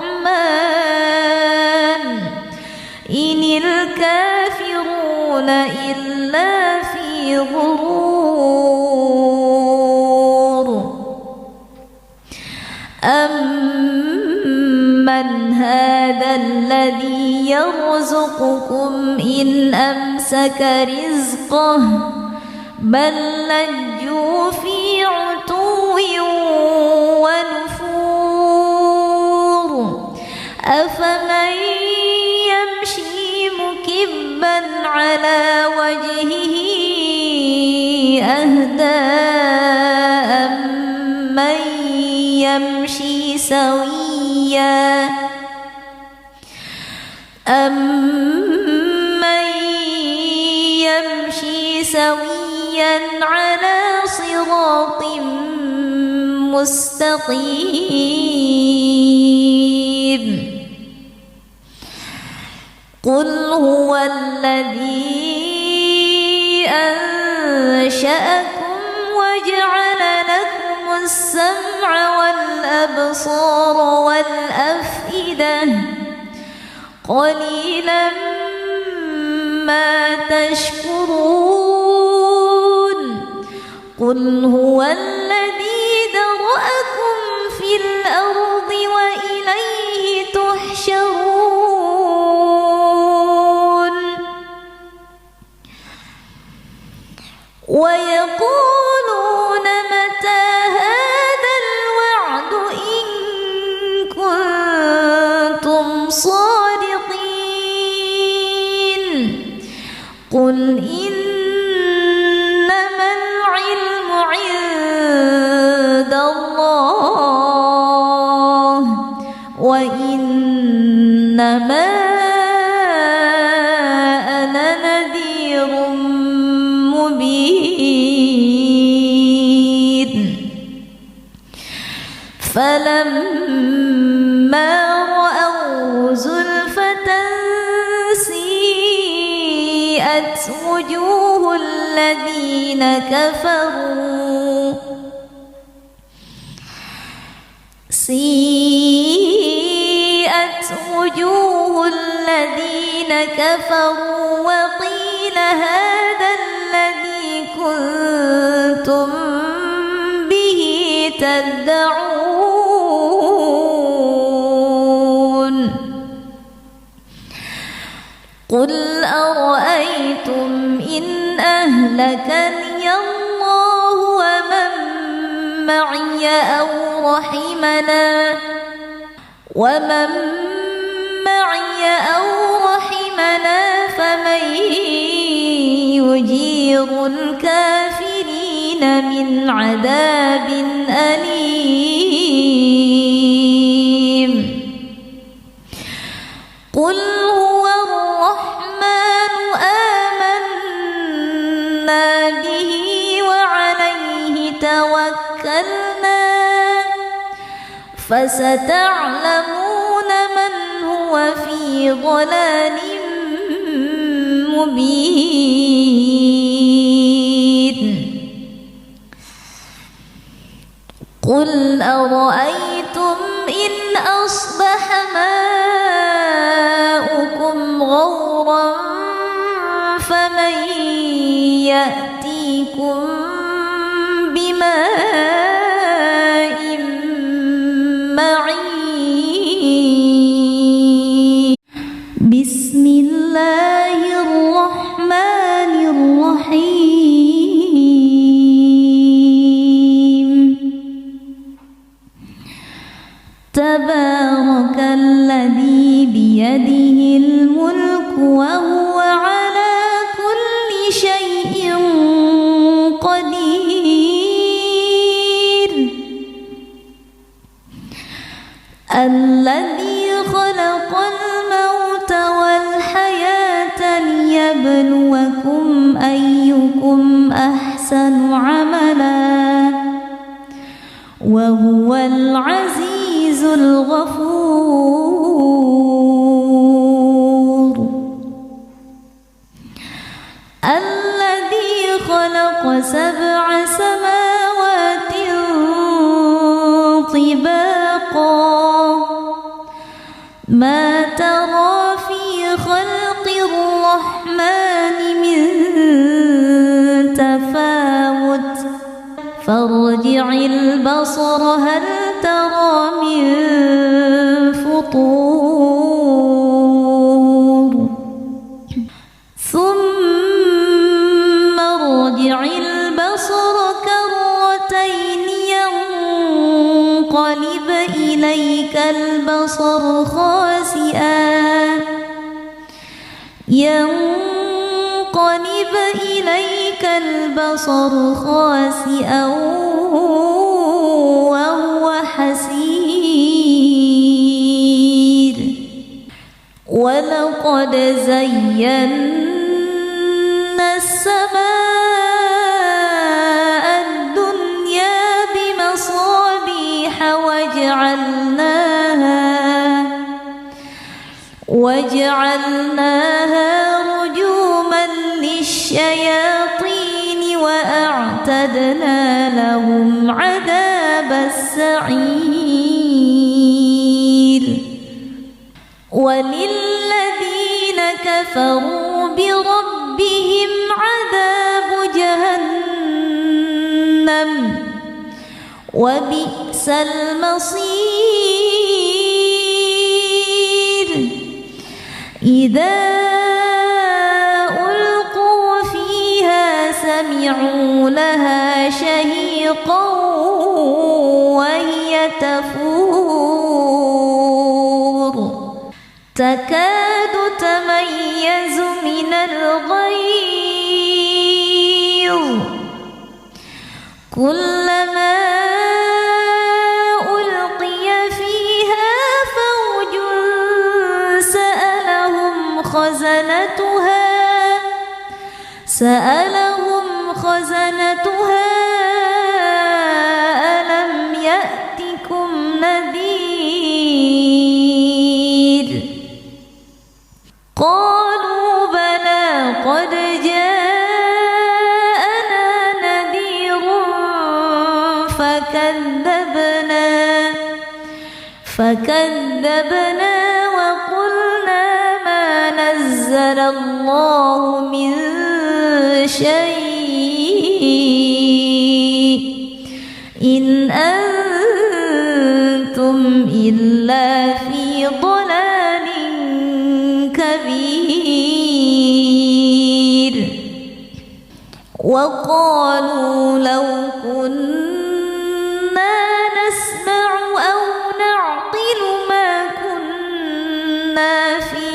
إن الكافرون إلا في غرور أمن هذا الذي يرزقكم إن أمسك رزقه بل لجوا في عتو ونفور أفمن يمشي مكبا على وجهه أهدى أمن يمشي سويا على صراط مستقيم قل هو الذي أنشأكم وجعل لكم السمع والأبصار والأفئدة قليلا ما تشكرون قل هو الذي ذرأكم في الأرض وإليه تحشرون ويقولون متى هذا الوعد إن كنتم صادقين وإنما أنا نذير مبين فلما رأوا زلفة سيئت وجوه الذين كفروا وقيل هذا الذي كنتم به تدعون قل أرأيتم إن أهلكني الله ومن معي أو رحمنا فمن يجير الكافرين من عذاب أليم قل هو الرحمن آمنا به وعليه توكلنا فستعلمون من هو في ضلال مبين قل أرأيتم إن أصبح ماؤكم غورا فمن يأتيكم بماء معين بسم الله الرحمن الرحيم تبارك الذي بيده الملك وهو على كل شيء قدير الذي خلق الموت والحياة ليبلوكم أيكم أحسن عملا وهو العزيز الغفور الذي خلق 7 سماوات طباقا ما ترى في خلق الرحمن من تفاوت فارجع البصر هل ترى من فطور ثم ارجع البصر كرتين ينقلب إليك البصر خاسئا وهو حسير ولقد زينا السماء الدنيا بمصابيح وجعلناها رجوما للشياطين وأعتدنا لهم عذاب السعير وللذين كفروا بربهم عذاب جهنم وبئس المصير إذا ألقوا فيها سمعوا لها شهيقا وهي تفور تكاد تميز من الغيظ كلما ألقي فيها فوج خزنتها ألم يأتكم نذير قالوا بلى قد جاءنا نذير فكذبنا وقلنا ما نزل الله من شيء إن أنتم إلا في ضلال كبير وقالوا لو كنا نسمع أو نعقل ما كنا في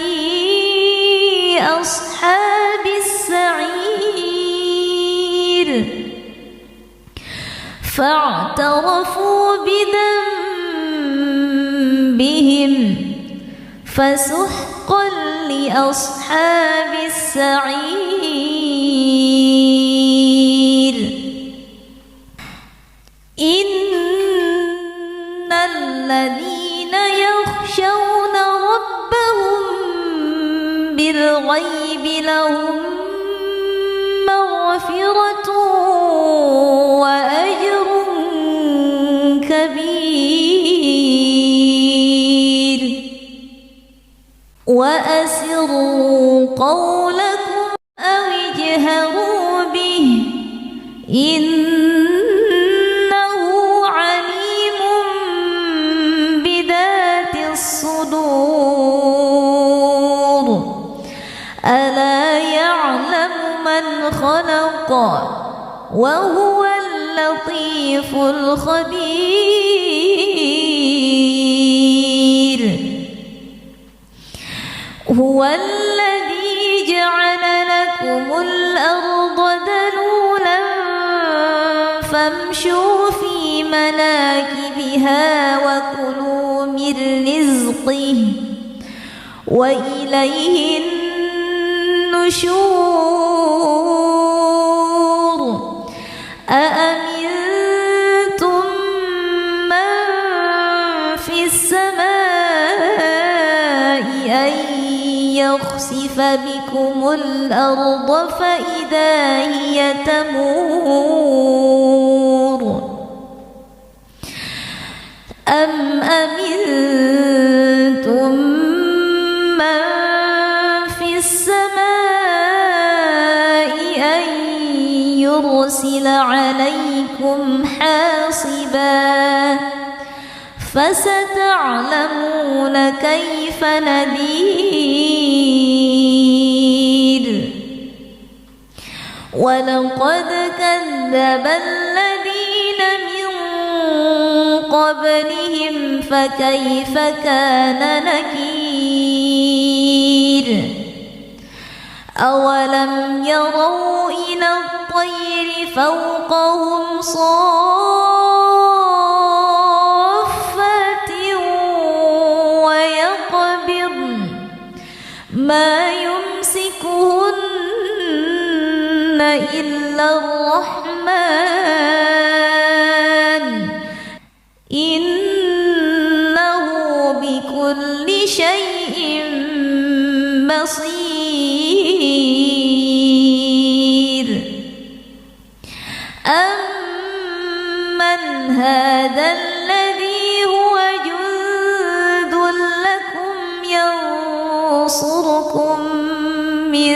أصحاب السعير فاعترفوا بذنبهم فسحقا لأصحاب السعير إن الذين يخشون ربهم بالغيب لهم مغفرة وأجر كبير وأسروا قولكم أو اجهروا به إنه عليم بذات الصدور ألا يعلم من خلق وهو اللطيف الخبير هو الذي جعل لكم الأرض ذلولا فامشوا في مناكبها وكلوا من رزقه وإليه النشور أأمنتم من في السماء أن يخسف بكم الأرض فإذا هي تمور أم أمنتم من في السماء أن يرسل عليكم حاصبا فستعلمون كيف نذير ولقد كذب الذين من قبلهم فكيف كان نكير أولم يروا إلى الطير فوقهم صافات ويقبضن ما يمسكهن إلا الرحمن إنه بكل شيء بصير أمن هذا الذي هو جند لكم ينصركم من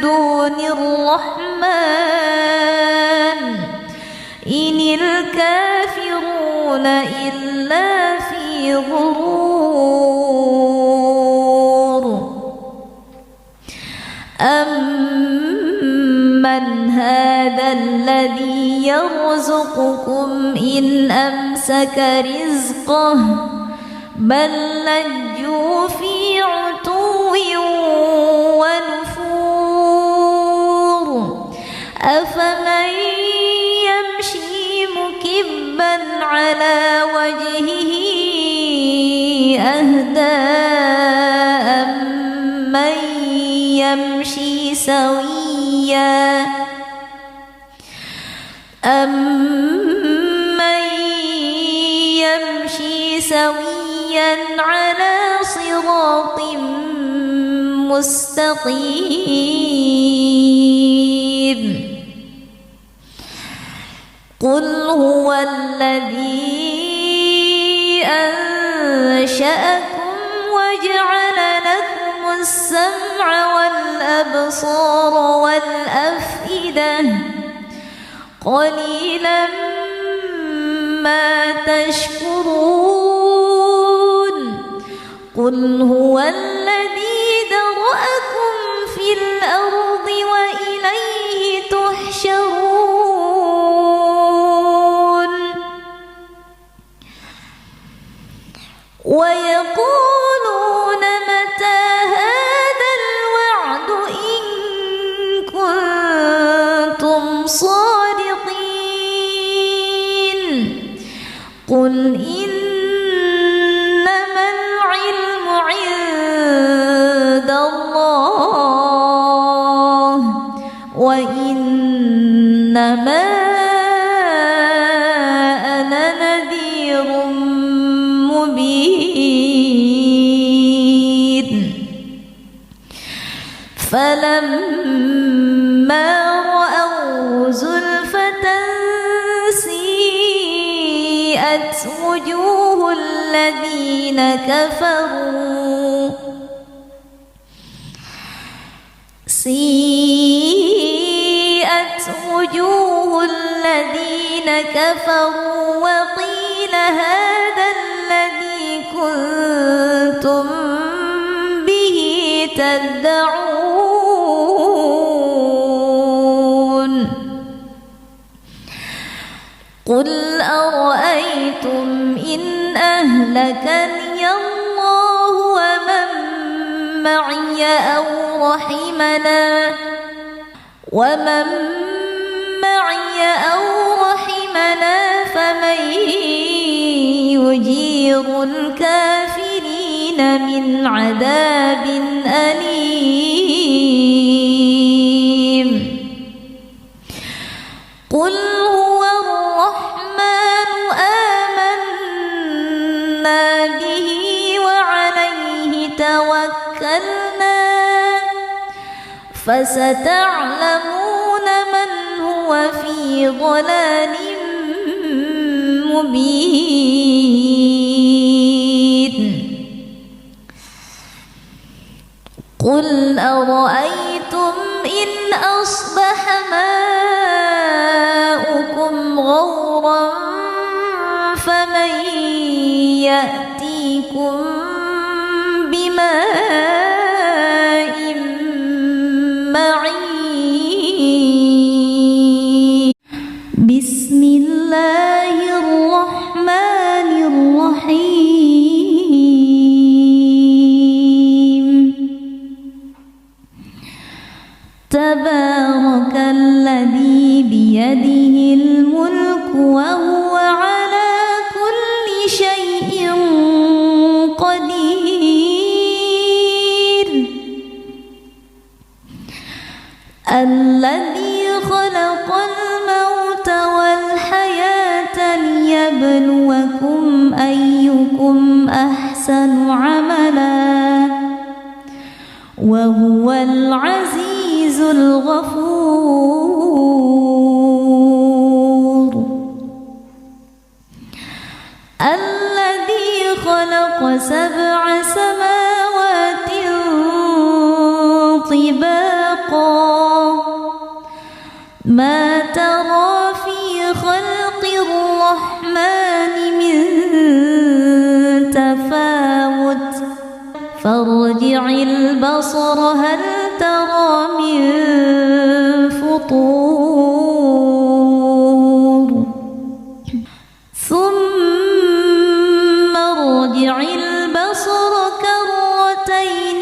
دون الرحمن إن الكافرون إلا في غرور أمن هذا الذي يرزقكم إن أمسك رزقه بل لجوا في عتو ونفور أفمن يمشي مكبا على وجهه أهدى أمن سويا أمن يمشي سويا على صراط مستقيم قل هو الذي أنشأكم وجعل لكم السمع والأبصار والأفئدة قليلا ما تشكرون قل هو الذي ذرأكم في الأرض وإليه تحشرون ويقولون متى هذا الوعد إن كنتم صادقين قل إنما العلم عند الله وإنما أنا نذير مبين فلما رأوا زلفة سيئت وجوه الذين كفروا وقيل هذا الذي كنتم به تدعون قل أرأيتم إن أهلكني الله ومن معي أو رحمنا فمن يجير الكافرين من عذاب أليم قل هو الرحمن آمنا به وعليه توكلنا فستعلمون من هو في ضلال مبين قل أرأيتم إن أصبح ماؤكم غورا فمن يأتيكم بماء معين بسم الله الرحمن الرحيم تبارك الذي بيده الملك وهو على كل شيء قدير الذي خلق الموت والحياة ليبلوكم أيكم أحسن عملا وهو العزيز الغفور الذي خلق 7 سماوات طباقا ما ترى في خلق الرحمن من تفاوت فارجع البصر هل ترى من فطور ثم ارجع البصر كرتين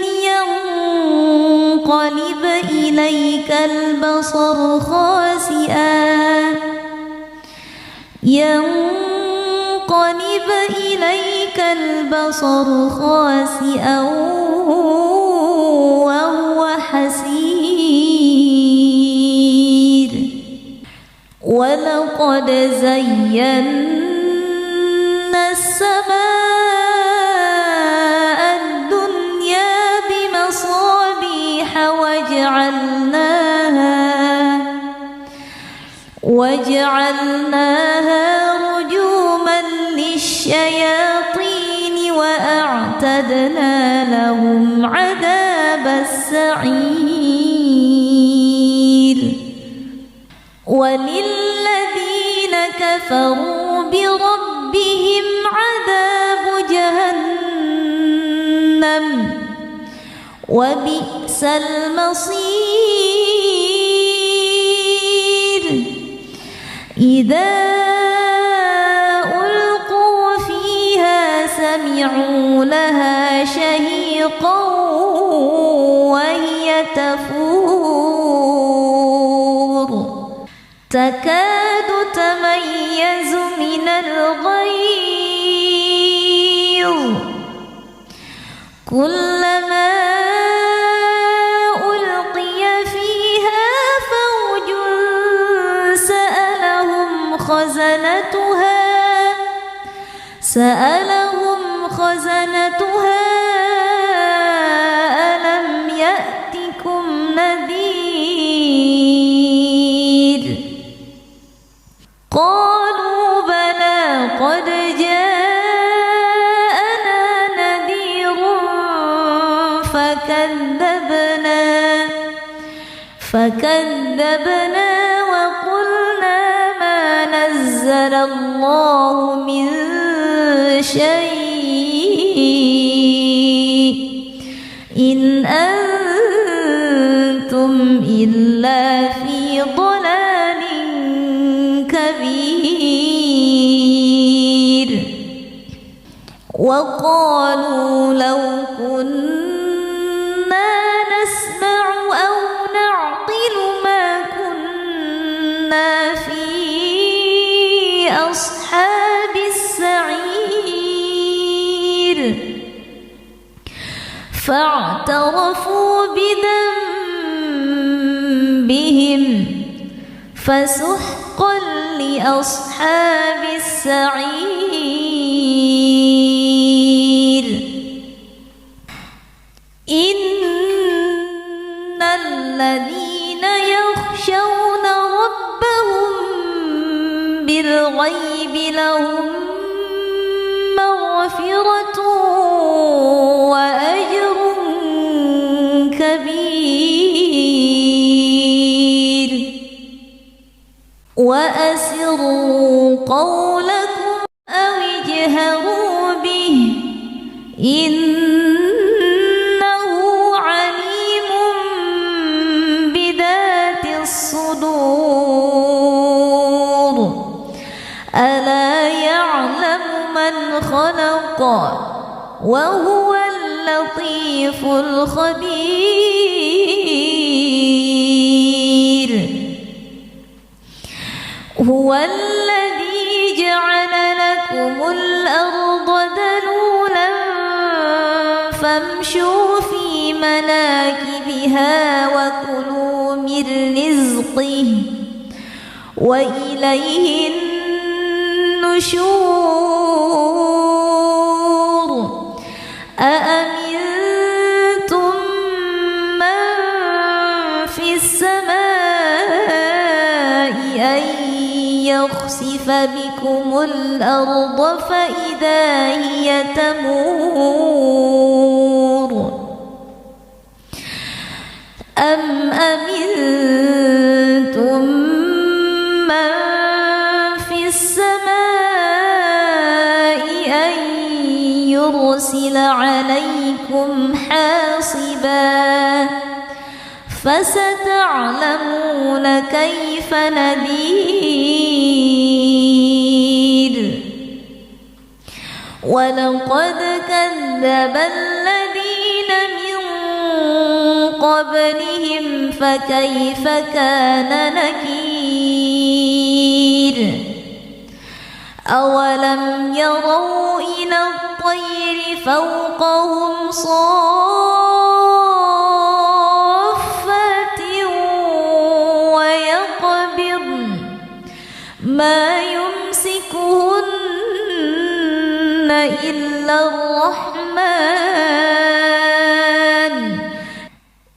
ينقلب إليك البصر خاسئا وهو حسير ولقد زينا السماء الدنيا بمصابيح وجعلناها رجوما للشياطين وأعتدنا لهم عذاب السعير وللذين كفروا بربهم عذاب جهنم وبئس المصير إذا ألقوا فيها سمعوا لها شهيقا وهي تفور تكاد تميز من الغيظ كلما ألقي فيها فوج سألهم خزنتها ألم يأتكم نذير قالوا بلى قد جاءنا نذير فكذبنا وقلنا ما نزل الله من شيء إن أنتم إلا في ضلال كبير وقالوا لو كنا نسمع أو نعقل ما كنا في أصحاب السعير فاعترفوا بذنبهم فسحقا لأصحاب السعير إن الذين يخشون ربهم بالغيب لهم مغفرة وأجر كبير وأسروا قولكم أو اجهروا به إنه عليم بذات الصدور ألا يعلم من خلق وهو اللطيف الخبير هو الذي جعل لكم الأرض ذلولا فامشوا في مناكبها وكلوا من رزقه وإليه النشور أأمنتم من في السماء أن يخسف بكم الأرض فإذا هي تمور أم أمنتم من في السماء أن يرسل عليكم حاصبا فستعلمون كيف نذير ولقد كذب الذين من قبلهم فكيف كان نكير أولم يروا إلى الطير فوقهم صافات إلا الرحمن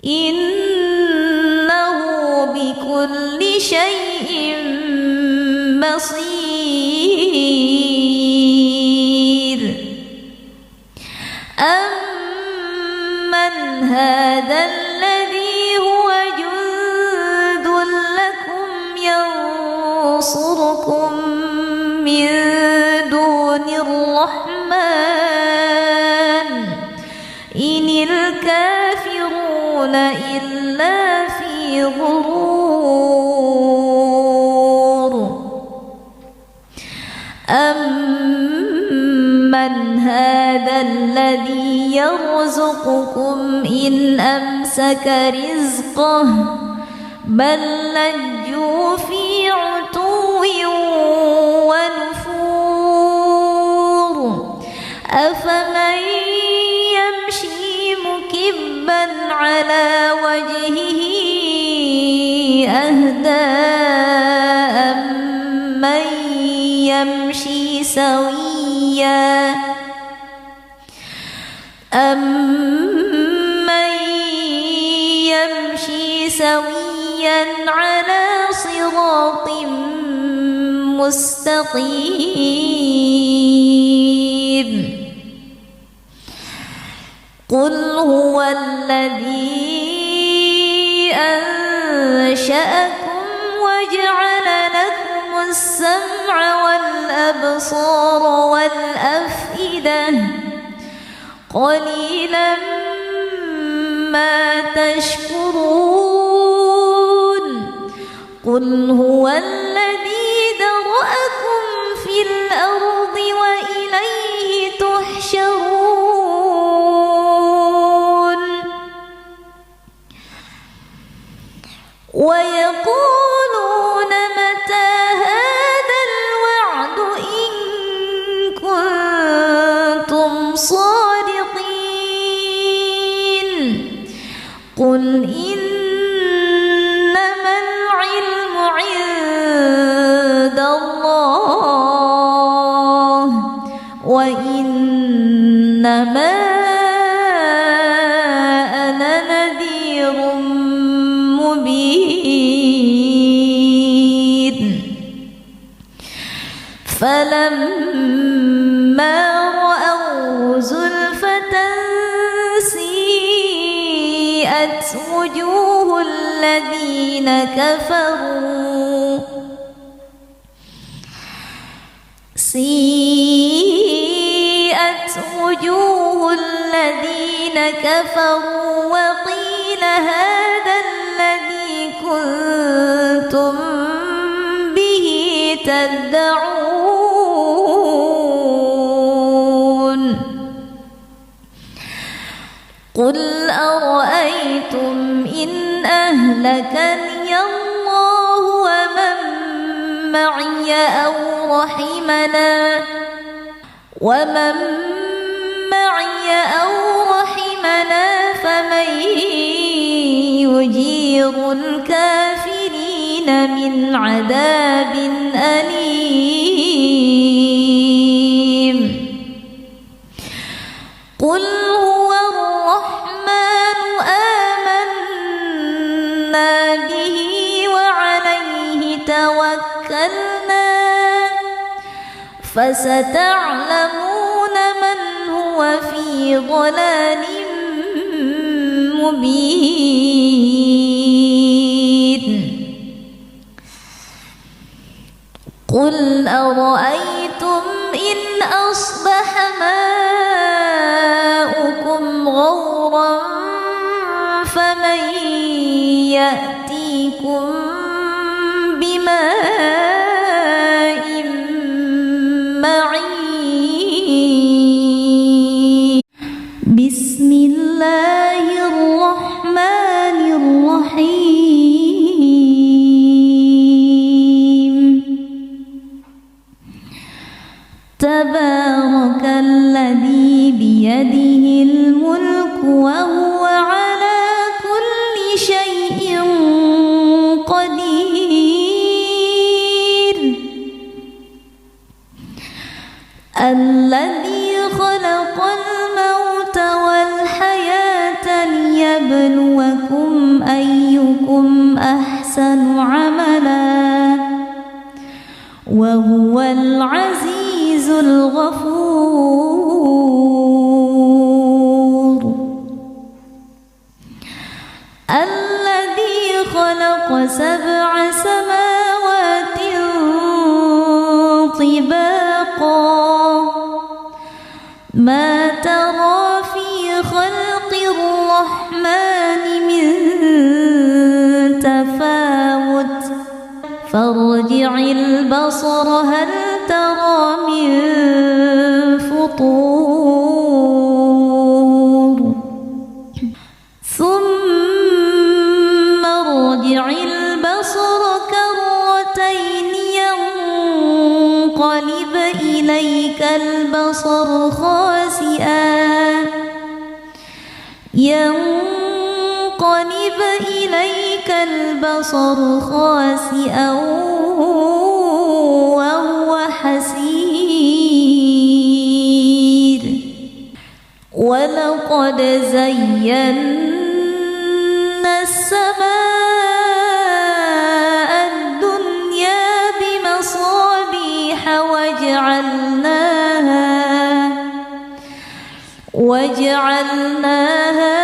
إنه بكل شيء بصير أمن هذا الذي هو جند لكم ينصركم من دون الرحمن إن الكافرون إلا في غرور أمن هذا الذي يرزقكم إن أمسك رزقه بل لجوا في عتو ونفور أفمن يمشي مكبا على وجهه أهدى أمن يمشي سويا على صراط مستقيم قل هو الذي أنشأكم وجعل لكم السمع والأبصار والأفئدة قليلا ما تشكرون قل هو الذي ذرأكم في الأرض وإليه تحشرون ويقولون متى هذا الوعد إن كنتم صادقين قل إنما العلم عند الله وإنما أنا نذير مبين فلما رأوا زلفة سيئت وجوه الذين كفروا وقيل هذا الذي كنتم به تدعون قل أرأيتم إن أهلكني الله ومن معي أو رحمنا فمن يجير الكافرين من عذاب أليم قل هو الرحمن آمنا به وعليه توكلنا فستعلمون من هو في ضلال مبين قل أرأيتم إن أصبح ماؤكم غورا فمن يأتيكم بماء معين بسم الله الرحمن الرحيم تبارك الذي بيده الملك وهو على كل شيء قدير الذي خلق الموت والحياة ليبلوكم أيكم أحسن عملا وهو العزيز الغفور. الذي خلق 7 سماوات طباقا ما ترى في خلق الرحمن من تفاوت فارجع البصر هل ترى من فطور ثم ارجع البصر كرتين ينقلب إليك البصر خاسئا وهو حسير. ولقد زينا السماء الدنيا بمصابيح وجعلناها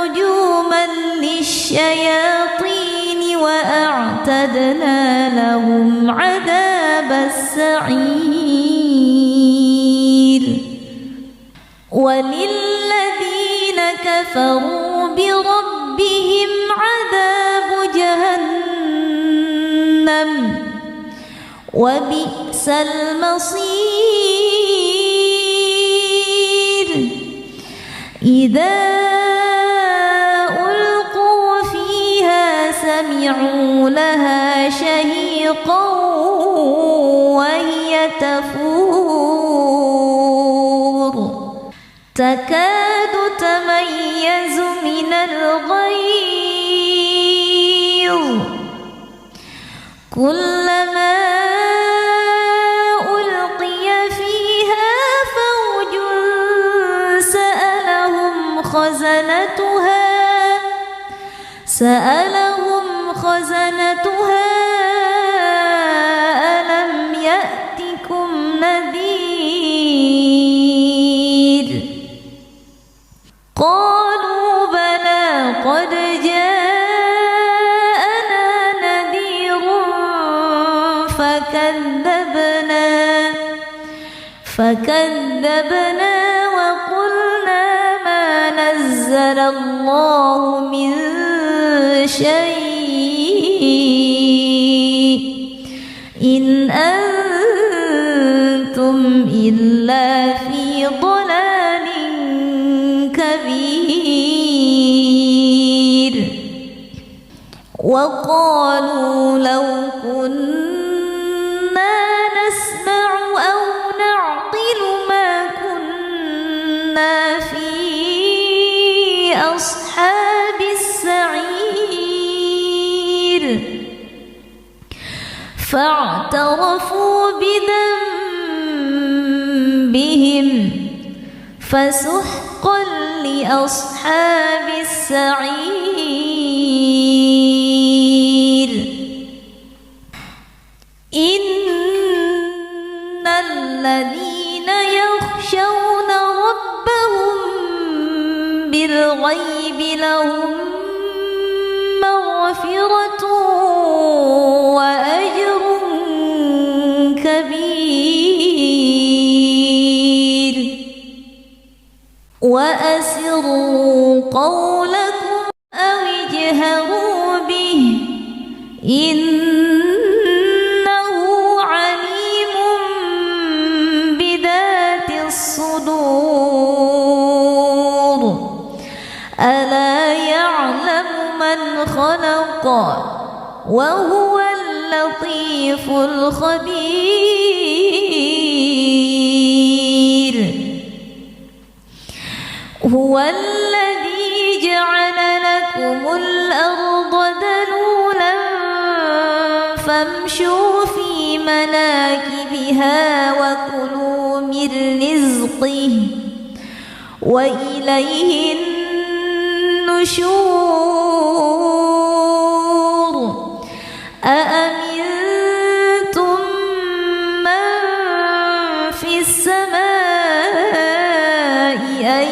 رجوما للشياطين وأعتدنا لهم عذاب السعير. وللذين كفروا بربهم عذاب جهنم وبئس المصير. إذا ألقوا فيها سمعوا لها شهيقا وهي تفور تكاد تميز من الغيظ كلما ألقي فيها فوج سألهم خزنتها ألم يأتكم نذير قالوا بلى قد جاءنا نذير فكذبنا وقلنا ما نزل الله من شيء إن أنتم إلا في ضلال كبير. وقالوا لو كنا نسمع أو نعقل ما كنا في أصحاب السعير فاعترفوا بذنبهم فسحقا لأصحاب السعير. إن الذين يخشون ربهم بالغيب لهم مغفرة وأجر كبير. وأسروا قولكم أو اجهروا به إنه عليم بذات الصدور. ألا يعلم من خلق وهو اللطيف الخبير. هو الذي جعل لكم الأرض ذلولا فامشوا في مناكبها وكلوا من من رزقه وإليه النشور أأمنتم من في السماء أن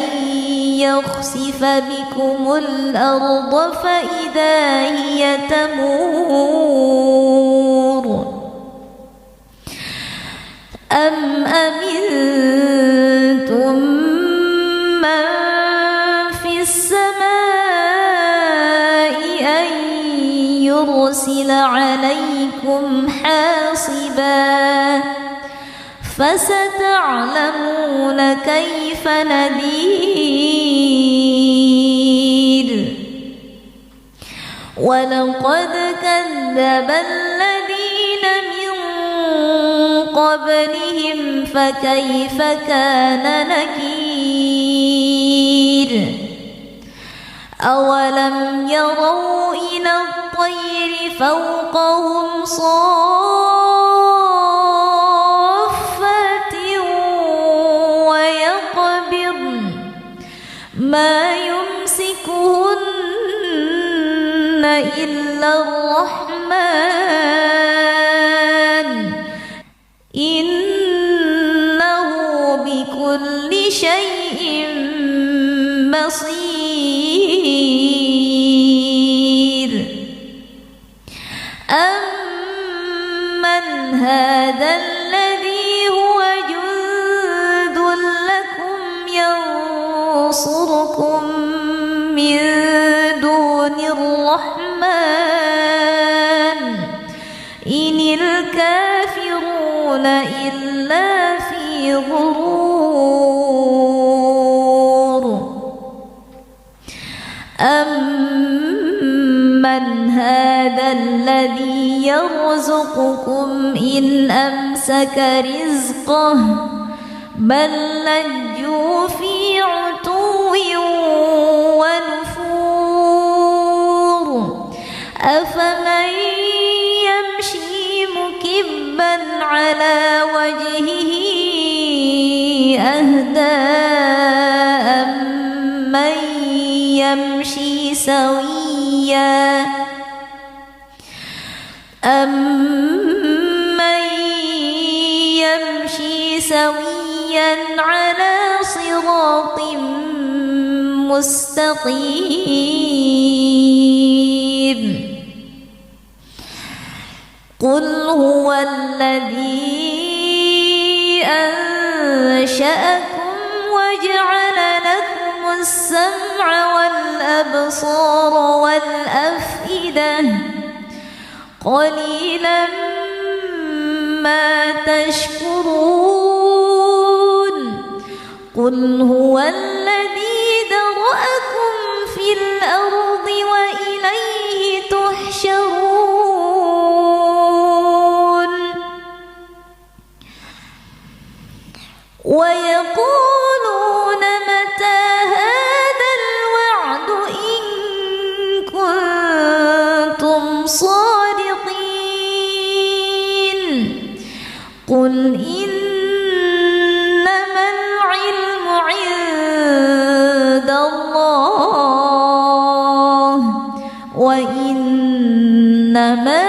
يخسف بكم الأرض فإذا هي تمور أم أمنتم من في السماء أن يرسل عليكم حاصبا فستعلمون كيف نذير ولقد كذب الذين من قبلهم فكيف كان نكير أولم يروا إلى الطير فوقهم صافات ويقبضن ما يمسكهن إلا الرحمن إنه بكل شيء بصير أمن هذا الذي هو جند لكم ينصركم من دون الرحمن إن الكافرون إلا في غرور أمن هذا الذي يرزقكم إن أمسك رزقه بل لجوا في عتو ونفور أفمن يمشي مكبا على وجهه أهدى أمن يمشي سويا أمن يمشي سويا على صراط مستقيم قل هو الذي أنشأكم وجعل لكم السمع والأبصار والأفئدة قليلا ما تشكرون قل هو الذي ذرأكم في الأرض وإليه تحشرون ويقولون متى هذا الوعد إن كنتم صادقين قل إنما العلم عند الله وإنما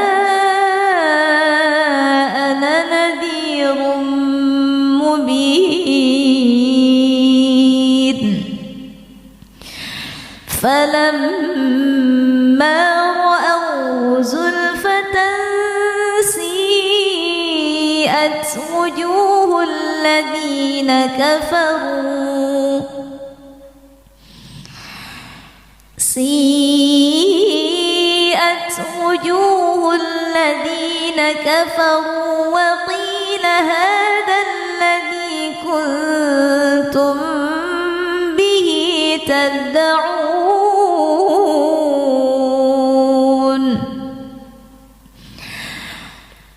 أنا نذير مبين فلما رأوا زلفة سيئت وجوه الذين كفروا وقيل هذا الذي كنتم به تدعون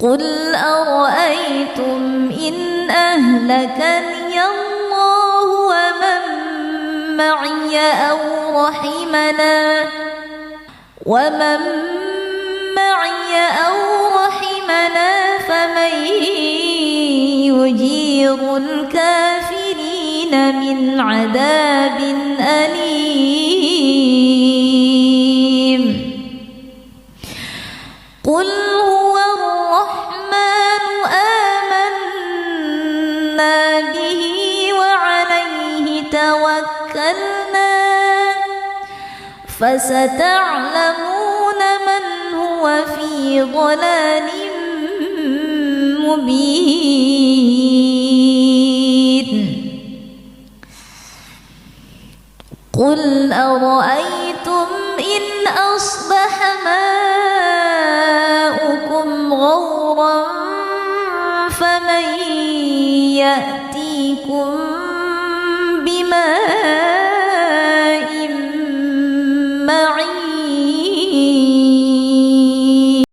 قل أرأيتم إن أهلكني الله ومن معي أو رحمنا فمن يجير ويحذر الكافرين من عذاب أليم. قل هو الرحمن آمنا به وعليه توكلنا فستعلمون من هو في ضلال مبين. قل أرأيتم إن أصبح ماؤكم غورا فمن يأتيكم